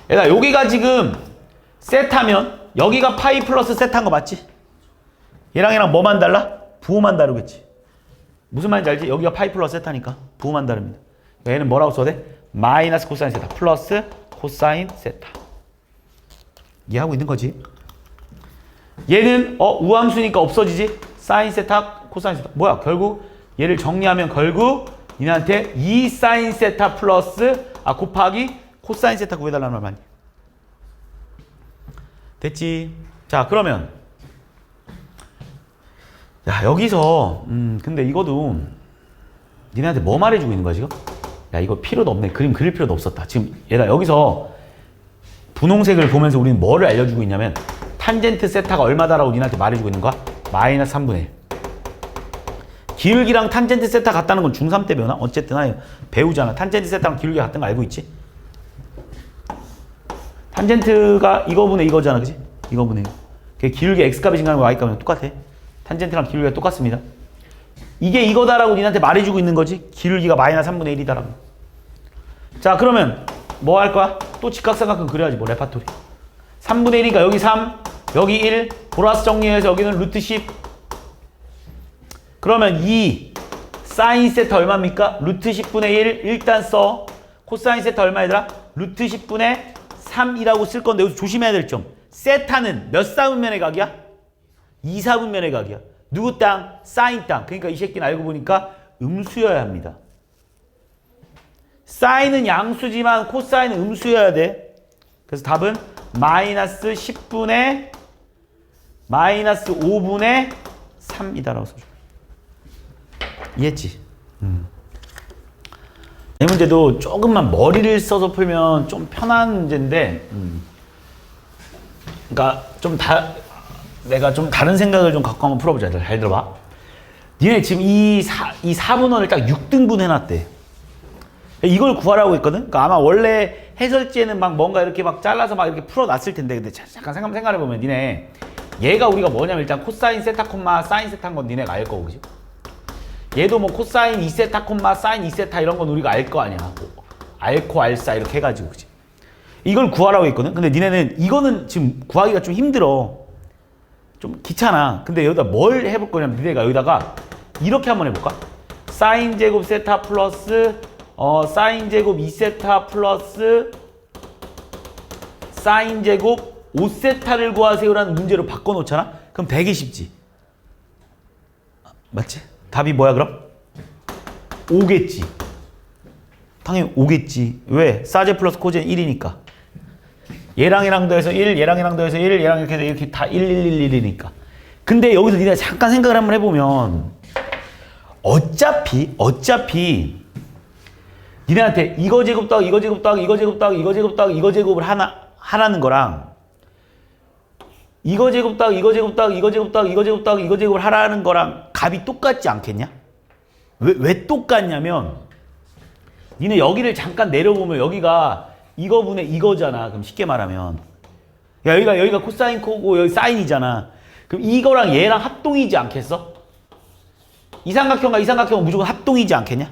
얘들아 여기가 지금 세타면 여기가 파이 플러스 세타인 거 맞지? 얘랑 뭐만 달라? 부호만 다르겠지. 무슨 말인지 알지? 여기가 파이 플러스 세타니까 부호만 다릅니다. 얘는 뭐라고 써야 돼? 마이너스 코사인 세타 플러스 코사인 세타. 이해하고 있는 거지? 얘는 우함수니까 없어지지? 사인 세타 코사인 세타. 뭐야 결국 얘를 정리하면 결국 니네한테 2 사인 세타 플러스 곱하기 코사인 세타 구해달라는 말. 됐지? 자 그러면 야 여기서 근데 이거도 니네한테 뭐 말해주고 있는 거야 지금? 야 이거 필요도 없네. 그림 그릴 필요도 없었다. 지금 얘들아 여기서 분홍색을 보면서 우리는 뭐를 알려주고 있냐면 탄젠트 세타가 얼마다라고 니네한테 말해주고 있는 거야? 마이너스 3분의 1. 기울기랑 탄젠트 세타 같다는 건 중3 때 배우나? 어쨌든 배우잖아. 탄젠트 세타랑 기울기가 같은 거 알고 있지? 탄젠트가 이거분의 이거잖아. 그치? 이거분의 이거. 기울기 x값이 증가하는 거 y값이랑 똑같아. 탄젠트랑 기울기가 똑같습니다. 이게 이거다라고 니한테 말해주고 있는 거지. 기울기가 마이너스 3분의 1이다라고. 자 그러면 뭐 할 거야? 또 직각삼각형 그려야지 뭐 레파토리. 3분의 1이니까 여기 3 여기 1 보너스 정리해서 여기는 루트 10. 그러면 2 사인 세타 얼마입니까? 루트 10분의 1 일단 써. 코사인 세타 얼마 얘들아? 루트 10분의 3이라고 쓸 건데 여기서 조심해야 될 점. 세타는 몇 사분면의 각이야? 2사분면의 각이야. 누구 땅? 사인 땅. 그러니까 이 새끼는 알고 보니까 음수여야 합니다. 사인은 양수지만 코사인은 음수여야 돼. 그래서 답은 마이너스 10분의 마이너스 5분의 3이다라고 써줘. 이해했지? 이 문제도 조금만 머리를 써서 풀면 좀 편한 문제인데, 그러니까 내가 좀 다른 생각을 좀 갖고 한번 풀어보자. 잘 들어봐. 니네 지금 이 4분원을 딱 6등분 해놨대. 이걸 구하라고 했거든? 그러니까 아마 원래 해설지에는 막 뭔가 이렇게 막 잘라서 막 이렇게 풀어놨을 텐데, 근데 잠깐 생각해보면 니네, 얘가 우리가 뭐냐면 일단 코사인 세타 콤마 사인 세타인 건 니네가 알 거고, 그지? 얘도 뭐 코사인 2세타 콤마 사인 2세타 이런 건 우리가 알 거 아니야. 알코 알사 이렇게 해가지고, 그지? 이걸 구하라고 했거든? 근데 니네는 이거는 지금 구하기가 좀 힘들어. 좀 귀찮아. 근데 여기다 뭘 해볼 거냐면 니네가 여기다가 이렇게 한번 해볼까? 사인 제곱 세타 플러스 사인 제곱 2세타 플러스 사인 제곱 5세타를 구하세요라는 문제로 바꿔놓잖아? 그럼 되게 쉽지? 맞지? 답이 뭐야 그럼? 5겠지. 당연히 5겠지. 왜? 사제 플러스 코제는 1이니까. 얘랑 더해서 1, 얘랑 더해서 1, 얘랑 이렇게 해서 이렇게 다 1, 1, 1, 1이니까. 근데 여기서 니네가 잠깐 생각을 한번 해보면 어차피 니네한테 이거 제곱 더하기 이거 제곱 더하기 이거 제곱 더하기 이거 제곱 더하기 이거 제곱을 하라는 거랑 이거 제곱 더하기 이거 제곱 더하기 이거 제곱 더하기 이거 제곱 더하기 이거 제곱을 하라는 거랑 값이 똑같지 않겠냐? 왜 똑같냐면 니네 여기를 잠깐 내려보면 여기가 이거분의 이거잖아. 그럼 쉽게 말하면 여기가 코사인 코고 여기 사인이잖아. 그럼 이거랑 얘랑 합동이지 않겠어? 이 삼각형은 무조건 합동이지 않겠냐?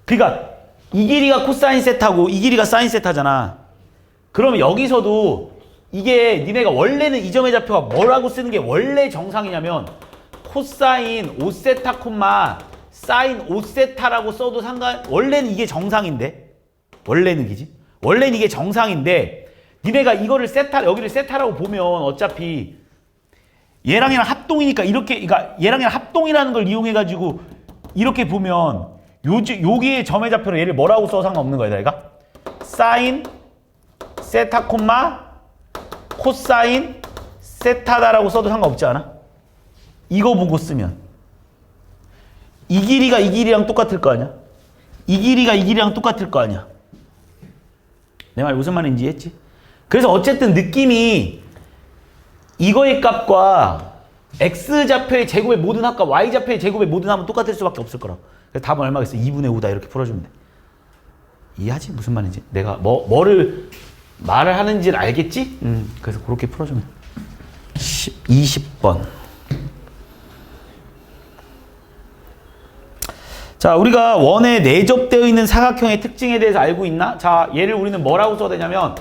그러니까 이 길이가 코사인 세타고 이 길이가 사인 세타잖아. 그러면 여기서도 이게 니네가 원래는 이 점의 좌표가 뭐라고 쓰는 게 원래 정상이냐면 코사인 5세타 콤마 사인 5세타라고 써도 원래는 이게 정상인데 원래는 이게 정상인데 니네가 이거를 여기를 세타라고 보면 어차피 얘랑 합동이니까 이렇게, 그러니까 얘랑 합동이라는 걸 이용해가지고 이렇게 보면 여기에 점의 좌표로 얘를 뭐라고 써도 상관없는 거야, 얘가 사인 세타 콤마 코사인 세타다라고 써도 상관없지 않아? 이거 보고 쓰면 이 길이가 이 길이랑 똑같을 거 아니야? 이 길이가 이 길이랑 똑같을 거 아니야? 내 말 무슨 말인지 이해했지? 그래서 어쨌든 느낌이 이거의 값과 x좌표의 제곱의 모든 합과 y좌표의 제곱의 모든 합은 똑같을 수밖에 없을 거라. 그래서 답은 얼마겠어? 2분의 5다 이렇게 풀어주면 돼. 이해하지? 무슨 말인지? 내가 뭐를 말을 하는지를 알겠지? 그래서 그렇게 풀어주면 돼. 20번. 자, 우리가 원에 내접되어 있는 사각형의 특징에 대해서 알고 있나? 자, 얘를 우리는 뭐라고 써도 되냐면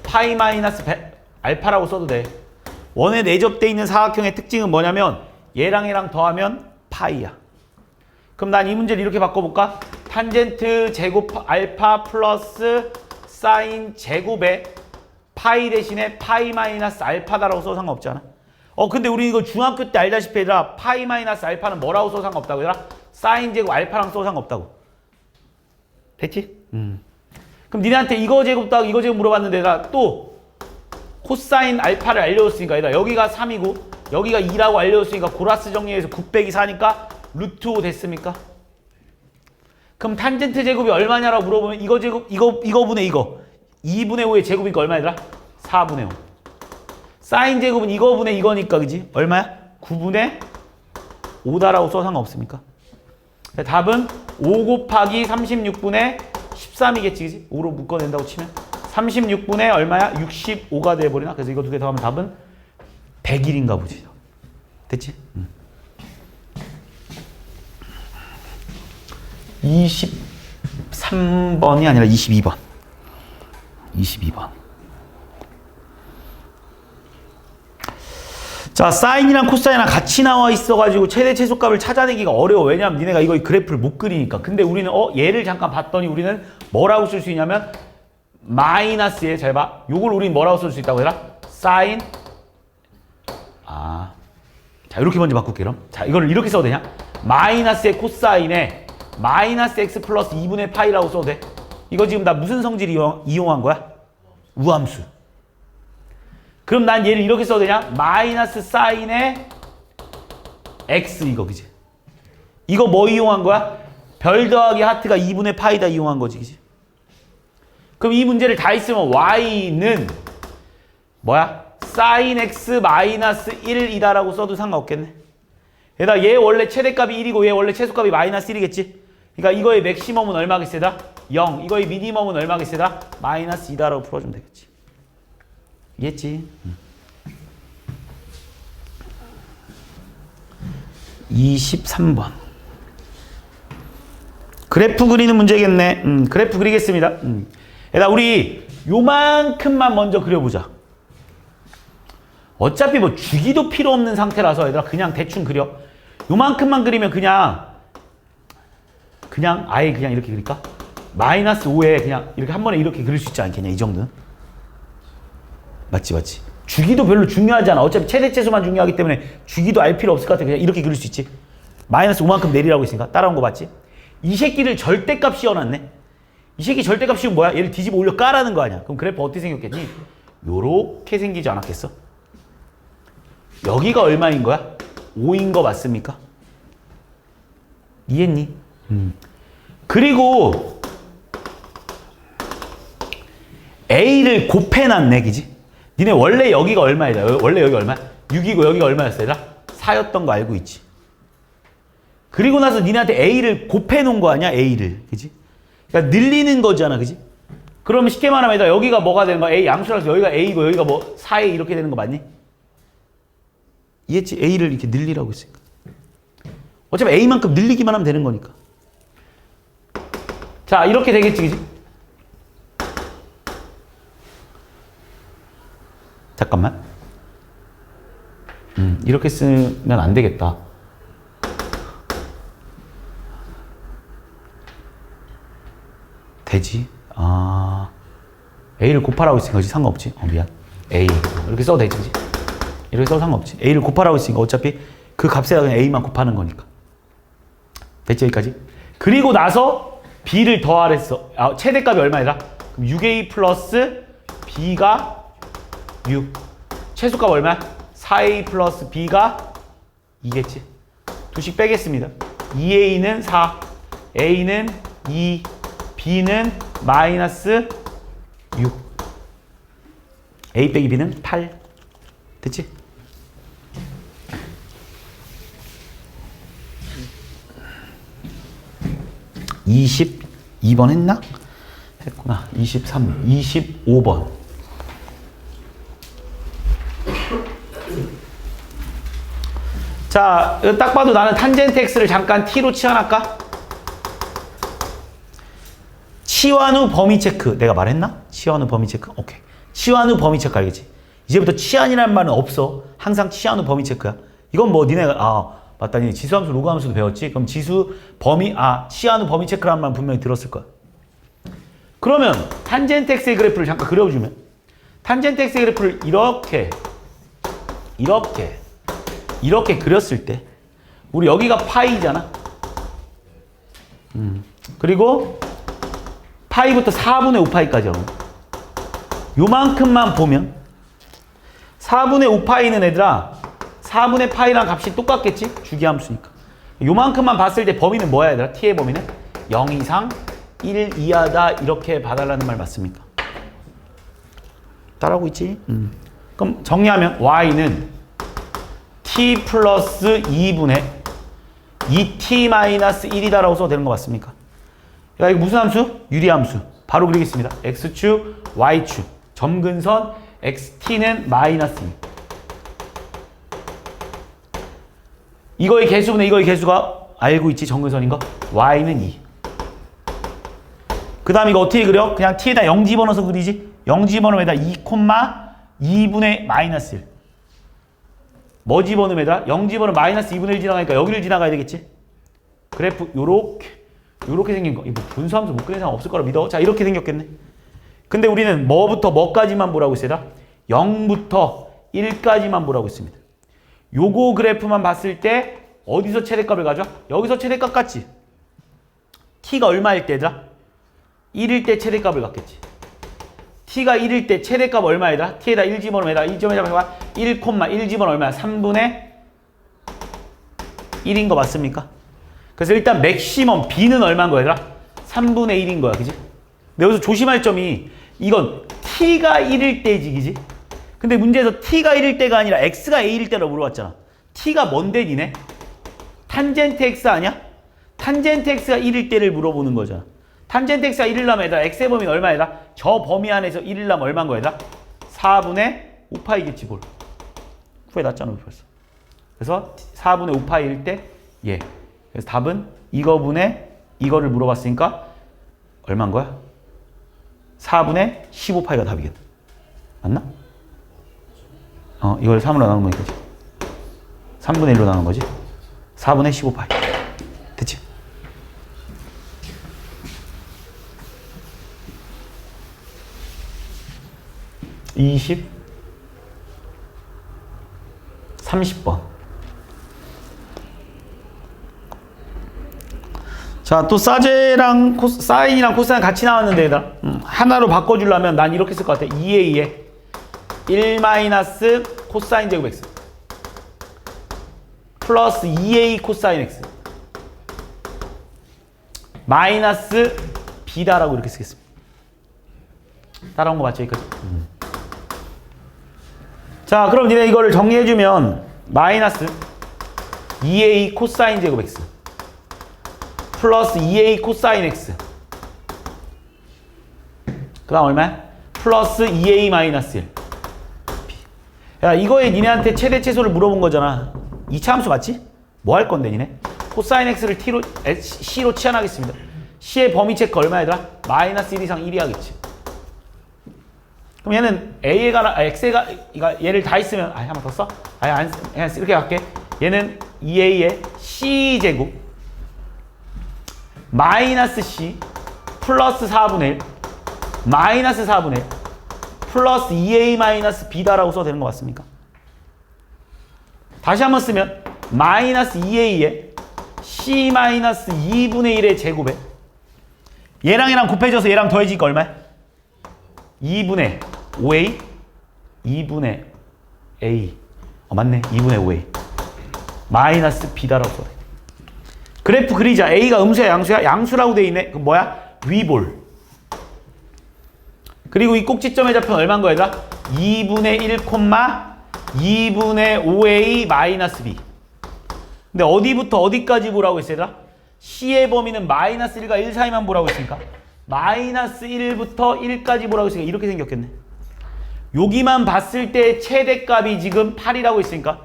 파이 마이너스 알파라고 써도 돼. 원에 내접되어 있는 사각형의 특징은 뭐냐면 얘랑 더하면 파이야. 그럼 난 이 문제를 이렇게 바꿔볼까? 탄젠트 제곱 알파 플러스 사인 제곱에 파이 대신에 파이 마이너스 알파다라고 써도 상관없잖아. 근데 우리 이거 중학교 때 알다시피 얘들아, 파이 마이너스 알파는 뭐라고 써도 상관없다고 얘들아? 사인 제곱 알파랑 써도 상관없다고. 됐지? 그럼 니네한테 이거 제곱 더하기 이거 제곱 물어봤는데 얘들아, 또 코사인 알파를 알려줬으니까 얘들아, 여기가 3이고 여기가 2라고 알려줬으니까 고라스 정리해서 9 빼기 4니까 루트 5 됐습니까? 그럼 탄젠트 제곱이 얼마냐라고 물어보면 이거 제곱 이거분의 이거 2분의 5의 제곱이니까 얼마 얘들아? 4분의 5. 사인 제곱은 이거분의 이거니까 그지? 얼마야? 9분의 5다라고 써도 상관없습니까? 답은 5 곱하기 36분의 13이겠지, 그지? 5로 묶어낸다고 치면 36분의 얼마야? 65가 돼버리나? 그래서 이거 두 개 더하면 답은 101인가 보지. 됐지? 23번이 아니라 22번. 22번. 자, 사인이랑 코사인이랑 같이 나와 있어가지고 최대 최소값을 찾아내기가 어려워. 왜냐면 니네가 이거 그래프를 못 그리니까. 근데 우리는 얘를 잠깐 봤더니 우리는 뭐라고 쓸 수 있냐면 마이너스에, 잘 봐. 요걸 우리는 뭐라고 쓸 수 있다고 해라? 사인. 자, 이렇게 먼저 바꿀게 그럼. 자, 이거를 이렇게 써도 되냐? 마이너스의 코사인에 마이너스 x 플러스 2분의 파이라고 써도 돼. 이거 지금 나 무슨 성질 이용한 거야? 우함수. 그럼 난 얘를 이렇게 써도 되냐? 마이너스 사인의 x 이거, 그지? 이거 뭐 이용한 거야? 별 더하기 하트가 2분의 파이다 이용한 거지. 그치? 그럼 이 문제를 다 있으면 y는 뭐야? sin x 마이너스 1이다라고 써도 상관없겠네. 얘다 얘 원래 최대값이 1이고 얘 원래 최소값이 마이너스 1이겠지. 그러니까 이거의 맥시멈은 얼마겠어다? 0. 이거의 미니멈은 얼마겠어다? 마이너스 2다라고 풀어주면 되겠지. 이해했지? 23번. 그래프 그리는 문제겠네. 그래프 그리겠습니다. 얘들아 우리 요만큼만 먼저 그려보자. 어차피 뭐 주기도 필요 없는 상태라서 얘들아 그냥 대충 그려. 요만큼만 그리면 그냥 아예 그냥 이렇게 그릴까? 마이너스 5에 그냥 이렇게 한 번에 이렇게 그릴 수 있지 않겠냐 이 정도는. 맞지. 주기도 별로 중요하지 않아. 어차피 최대체수만 중요하기 때문에 주기도 알 필요 없을 것 같아. 그냥 이렇게 그릴 수 있지. 마이너스 5만큼 내리라고 했으니까. 따라온 거 맞지? 이 새끼를 절대값 씌워놨네. 이 새끼 절대값 씌우면 뭐야? 얘를 뒤집어 올려 까라는 거 아니야. 그럼 그래프 어떻게 생겼겠니? 요렇게 생기지 않았겠어? 여기가 얼마인 거야? 5인 거 맞습니까? 이해했니? 그리고 A를 곱해놨네, 그지? 니네 원래 여기가 얼마이다? 원래 여기 얼마야? 6이고 여기가 얼마였어, 얘들아? 4였던 거 알고 있지? 그리고 나서 니네한테 A를 곱해놓은 거 아니야? A를, 그지? 그러니까 늘리는 거잖아, 그지? 그러면 쉽게 말하면 얘들아 여기가 뭐가 되는 거야? A 양수라서 여기가 A고 여기가 뭐 4A 이렇게 되는 거 맞니? 이해했지? A를 이렇게 늘리라고 했으니까. 어차피 A만큼 늘리기만 하면 되는 거니까. 자, 이렇게 되겠지, 그지? 잠깐만. 이렇게 쓰면 안 되겠다. 되지? 아, A를 곱하라고 했으니까 그지? 상관없지? 미안. A. 이렇게 써도 되지, 그지? 이렇게 써도 상관없지. A를 곱하라고 했으니까 어차피 그 값에다 그냥 A만 곱하는 거니까. 됐지, 여기까지? 그리고 나서 B를 더하랬어. 아, 최대값이 얼마이다? 그럼 6A 플러스 B가 6. 최소값 얼마야? 4A 플러스 B가 2겠지. 두씩 빼겠습니다. 2A는 4, A는 2, B는 마이너스 6. A 빼기 B는 8. 됐지? (22번) 했나? 했구나. 23, 25번. 자, 딱 봐도 나는 탄젠트 x를 잠깐 t로 치환할까? 치환 후 범위 체크. 내가 말했나? 치환 후 범위 체크? 오케이. 치환 후 범위 체크 알겠지? 이제부터 치환이라는 말은 없어. 항상 치환 후 범위 체크야. 이건 뭐 니네가 맞다. 니네 지수함수, 로그함수도 배웠지? 그럼 지수, 범위, 치환 후 범위 체크라는 말 분명히 들었을 거야. 그러면 탄젠트 x의 그래프를 잠깐 그려주면 탄젠트 x의 그래프를 이렇게 그렸을 때 우리 여기가 파이잖아. 그리고 파이부터 4분의 5파이까지 요만큼만 보면 4분의 5파이는 얘들아 4분의 파이랑 값이 똑같겠지? 주기함수니까. 요만큼만 봤을 때 범위는 뭐야 얘들아? t의 범위는 0 이상 1 이하다 이렇게 봐달라는 말 맞습니까? 따라하고 있지? 그럼 정리하면 y는 t 플러스 2분의 2t 마이너스 1이다라고 써도 되는 거 맞습니까? 야, 이거 무슨 함수? 유리함수. 바로 그리겠습니다. x축, y축. 점근선 xt는 마이너스 2. 이거의 개수분의 이거의 개수가 알고 있지? 점근선인 거? y는 2. 그 다음 이거 어떻게 그려? 그냥 t에다 0 집어넣어서 그리지? 0 집어넣으면 2, 2분의 마이너스 1. 뭐 집어넣으면 얘들아? 0 집어넣으면 마이너스 2분의 1 지나가니까 여기를 지나가야 되겠지? 그래프 요렇게 생긴 거. 이거 분수함수 못 그리는 사람 없을 거라 믿어. 자, 이렇게 생겼겠네. 근데 우리는 뭐부터 뭐까지만 보라고 했어요? 0부터 1까지만 보라고 했습니다. 요거 그래프만 봤을 때 어디서 최대값을 가져와? 여기서 최대값 같지? t가 얼마일 때 얘들아? 1일 때 최대값을 갖겠지. t가 1일 때 최대값 얼마이다? t에다 1 집어넣으면 1, 1 집어넣으면 얼마야? 3분의 1인 거 맞습니까? 그래서 일단 맥시멈 B는 얼마인 거야, 얘들아? 3분의 1인 거야, 그지? 근데 여기서 조심할 점이 이건 T가 1일 때지, 그지? 근데 문제에서 T가 1일 때가 아니라 X가 A일 때라고 물어봤잖아. T가 뭔데, 니네? 탄젠트 X 아니야? 탄젠트 X가 1일 때를 물어보는 거잖아. 탄젠트 X가 1이려면 얘들아, X의 범위는 얼마야? 저 범위 안에서 1이려면 얼마인 거야, 얘들아? 4분의 5파이겠지, 뭘. 구해놨잖아, 벌써. 그래서 4분의 5파이일 때, 예. 그래서 답은 이거분의 이거를 물어봤으니까 얼마인 거야? 4분의 15파이가 답이겠다. 맞나? 이걸 3으로 나누는 거니까. 3분의 1로 나누는 거지. 4분의 15파이. 됐지? (20) 30번. 자, 또 사제랑 사인이랑 코사인 같이 나왔는데 얘들아, 하나로 바꿔주려면 난 이렇게 쓸 것 같아. 2a에 1 마이너스 코사인 제곱 x 플러스 2a 코사인 x 마이너스 b다라고 이렇게 쓰겠습니다. 따라온 거 맞죠? 여기까지? 자, 그럼 니네 이거를 정리해주면 마이너스 2a 코사인 제곱 x 플러스 2a 코사인 x 그 다음 얼마야? 플러스 2a 마이너스 1. 야, 이거에 니네한테 최대 최소를 물어본 거잖아. 2차 함수 맞지? 뭐 할 건데 니네? 코사인 x를 t로, c로 치환하겠습니다. c의 범위 체크 얼마야 얘들아? 마이너스 1 이상 1이 하겠지. 그럼 얘는 a에 관한, x에 관한, 얘를 다 있으면, 한 번 더 써? 그냥 이렇게 갈게. 얘는 2a의 c제곱 마이너스 c 플러스 4분의 1 마이너스 4분의 1 플러스 2a 마이너스 b다라고 써도 되는 것 같습니까? 다시 한번 쓰면 마이너스 2a에 c 마이너스 2분의 1의 제곱에 얘랑 얘랑 곱해져서 얘랑 더해지니까 얼마야? 2분의 5a 2분의 a 맞네. 2분의 5a 마이너스 b다라고 써야 돼. 그래프 그리자. a가 음수야 양수야? 양수라고 돼 있네. 그럼 뭐야? 위볼. 그리고 이 꼭지점의 좌표는 얼마인 거야 얘들아? 2분의 1, 2분의 5a 마이너스 b. 근데 어디부터 어디까지 보라고 했어 얘들아? c의 범위는 마이너스 1과 1 사이만 보라고 했으니까 마이너스 1부터 1까지 보라고 했으니까 이렇게 생겼겠네. 여기만 봤을 때 최대값이 지금 8이라고 했으니까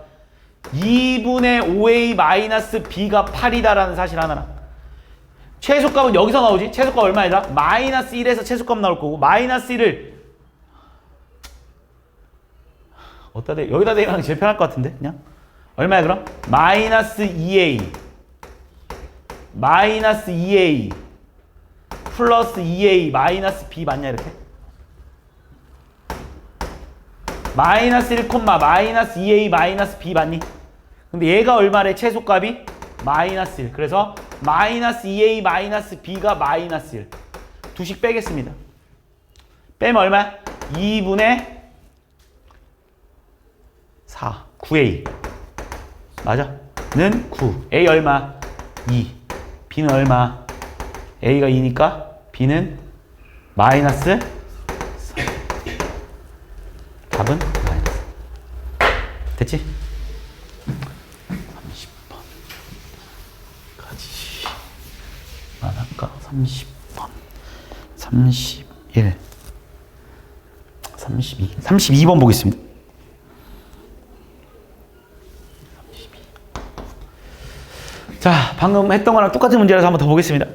2분의 5a 마이너스 b가 8이다라는 사실 하나랑 최소값은 여기서 나오지? 최소값 얼마이다? 마이너스 1에서 최소값 나올 거고 마이너스 1을 어디다 대? 여기다 대면 제일 편할 것 같은데 그냥 얼마야 그럼? 마이너스 2a 마이너스 2a 플러스 2a 마이너스 b 맞냐 이렇게? 마이너스 1, 마이너스 2a 마이너스 b 맞니? 근데 얘가 얼마래? 최소값이 마이너스 1. 그래서 마이너스 2a 마이너스 b가 마이너스 1. 두씩 빼겠습니다. 빼면 얼마야? 2분의 4. 9a. 맞아? 는 9. a 얼마? 2. b는 얼마? a가 2니까 b는 마이너스 4. 답은 마이너스. 됐지? 30번. 까지. 아까 30번. 31. 32. 32번 보겠습니다. 32. 자, 방금 했던 거랑 똑같은 문제라서 한번 더 보겠습니다.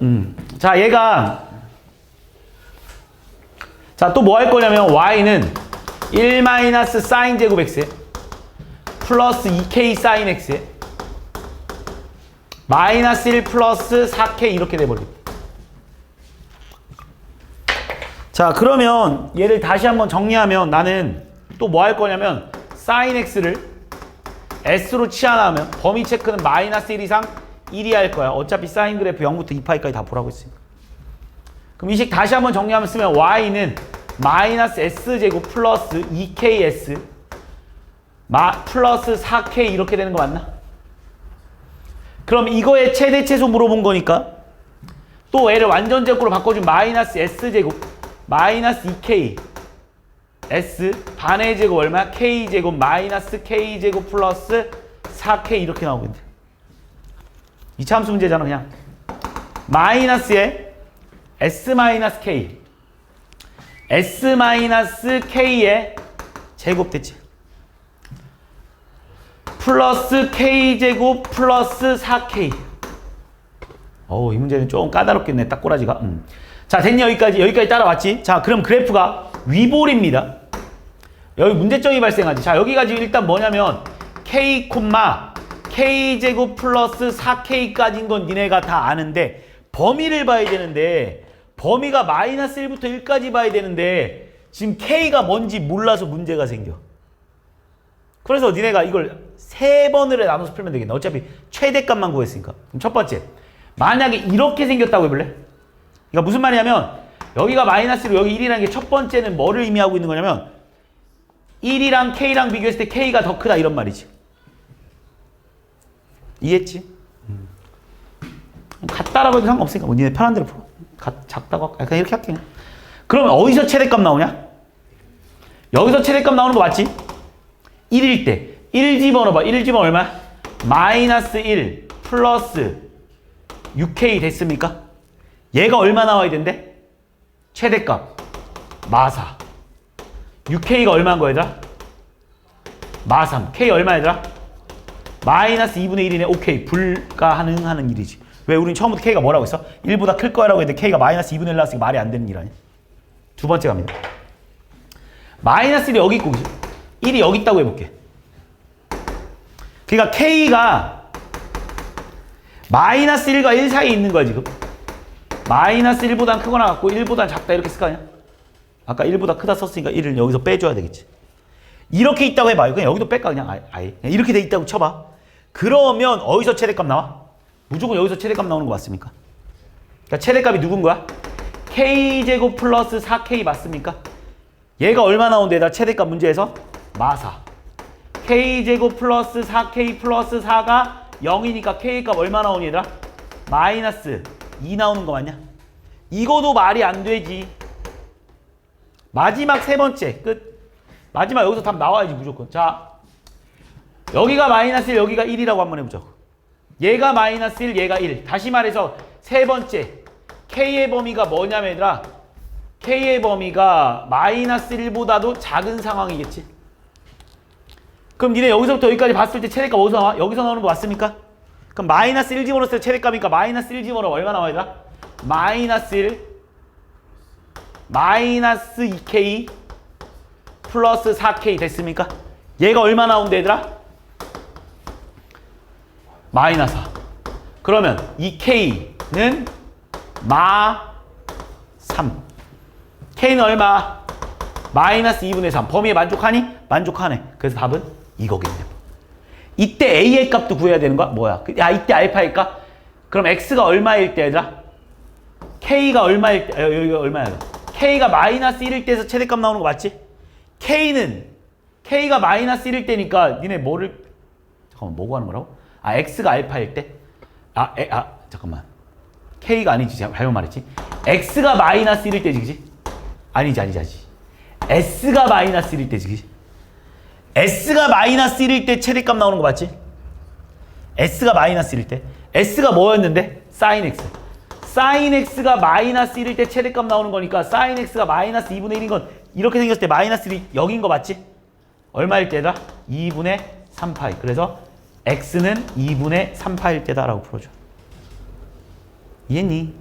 자, 얘가 자, 또 뭐 할 거냐면 y는 1 마이너스 사인 제곱 x 플러스 2k 사인 x 마이너스 1 플러스 4k 이렇게 돼버립니다. 자, 그러면 얘를 다시 한번 정리하면 나는 또 뭐 할 거냐면 사인 x를 s로 치환하면 범위 체크는 마이너스 1 이상 1이 할 거야. 어차피 사인 그래프 0부터 2파이까지 다 보라고 했으니까. 그럼 이 식 다시 한번 정리하면 쓰면 y는 마이너스 s제곱 플러스 2ks 플러스 4k 이렇게 되는 거 맞나? 그럼 이거의 최대 최소 물어본 거니까 또 얘를 완전 제곱으로 바꿔주면 마이너스 s제곱 마이너스 2k s 반의 제곱 얼마? k제곱 마이너스 k제곱 플러스 4k 이렇게 나오겠네. 이차함수 문제잖아. 그냥 마이너스에 s 마이너스 k s 마이너스 k의 제곱 됐지. 플러스 k제곱 플러스 4k. 이 문제는 좀 까다롭겠네. 딱 꼬라지가. 자, 됐니? 여기까지 따라왔지? 자, 그럼 그래프가 위볼입니다. 여기 문제점이 발생하지. 자, 여기가 지금 일단 뭐냐면 k, k제곱 플러스 4k까지인 건 니네가 다 아는데 범위를 봐야 되는데 범위가 마이너스 1부터 1까지 봐야 되는데 지금 k가 뭔지 몰라서 문제가 생겨. 그래서 니네가 이걸 3번으로 나눠서 풀면 되겠네. 어차피 최대값만 구했으니까. 그럼 첫 번째, 만약에 이렇게 생겼다고 해볼래? 그러니까 무슨 말이냐면 여기가 마이너스로 여기 1이라는 게 첫 번째는 뭐를 의미하고 있는 거냐면 1이랑 k랑 비교했을 때 k가 더 크다 이런 말이지. 이해했지? 같다라고 해도 상관없으니까 뭐 니네 편한 대로 풀어. 작다고 할까? 그냥 이렇게 할게. 그럼 어디서 최대값 나오냐? 여기서 최대값 나오는 거 맞지? 1일 때 1 집어넣어봐. 1 집어넣으면 얼마야? 마이너스 1 플러스 6k 됐습니까? 얘가 얼마 나와야 된대? 최대값 마4 6k가 얼마인 거야 얘들아? 마3 k 얼마 얘들아? 마이너스 2분의 1이네. 오케이, 불가능하는 일이지. 왜? 우린 처음부터 k가 뭐라고 했어? 1보다 클 거라고 했는데 k가 마이너스 2분의 1 나왔으니까 말이 안 되는 일 아니야? 두 번째 갑니다. 마이너스 1이 여기 있고 1이 여기 있다고 해볼게. 그러니까 k가 마이너스 1과 1 사이에 있는 거야 지금. 마이너스 1보단 크거나 같고 1보단 작다 이렇게 쓸 거 아니야? 아까 1보다 크다 썼으니까 1을 여기서 빼줘야 되겠지. 이렇게 있다고 해봐요. 그냥 여기도 뺄까 그냥 아예. 그냥 이렇게 돼 있다고 쳐봐. 그러면 어디서 최대값 나와? 무조건 여기서 최대값 나오는 거 맞습니까? 그러니까 최대값이 누군 거야? k제곱 플러스 4k 맞습니까? 얘가 얼마 나온대다 최대값 문제에서? 마4 k제곱 플러스 4k 플러스 4가 0이니까 k값 얼마 나오니 얘들아? 마이너스 2 나오는 거 맞냐? 이거도 말이 안 되지. 마지막 세 번째 끝. 마지막 여기서 답 나와야지 무조건. 자, 여기가 마이너스 1 여기가 1이라고 한번 해보자고. 얘가 마이너스 1 얘가 1. 다시 말해서 세 번째 k의 범위가 뭐냐면 얘들아, k의 범위가 마이너스 1보다도 작은 상황이겠지. 그럼 니네 여기서부터 여기까지 봤을 때 최대값 어디서 나와? 여기서 나오는 거 맞습니까? 그럼 마이너스 1 집어넣었을 때 최대값이니까 마이너스 1 집어넣어 얼마 나와 얘들아? 마이너스 1 마이너스 2k 플러스 4k 됐습니까? 얘가 얼마 나온대 얘들아? 마이너스 4. 그러면 이 k는 마 3. k는 얼마? 마이너스 2분의 3. 범위에 만족하니? 만족하네. 그래서 답은 이거겠네. 이때 a의 값도 구해야 되는 거야? 뭐야? 야, 이때 알파일 값? 그럼 x가 얼마일 때 얘들아? k가 얼마일 때? 여기가 얼마야? k가 마이너스 1일 때에서 최대값 나오는 거 맞지? k가 마이너스 1일 때니까 니네 뭐를 잠깐만 뭐 구하는 거라고? 아, x가 알파일 때? 잠깐만. k가 아니지. 잘못 말했지. x가 마이너스 1일 때지, 그지? 아니지. s가 마이너스 1일 때지, 그지? s가 마이너스 1일 때 최대값 나오는 거 맞지? s가 마이너스 1일 때. s가 뭐였는데? sin x. sin x가 마이너스 1일 때 최대값 나오는 거니까 sin x가 마이너스 2분의 1인 건 이렇게 생겼을 때 마이너스 1이 0인 거 맞지? 얼마일 때다? 2분의 3파이. 그래서 x는 2분의 3파일 때다 라고 풀어줘. 이해했니?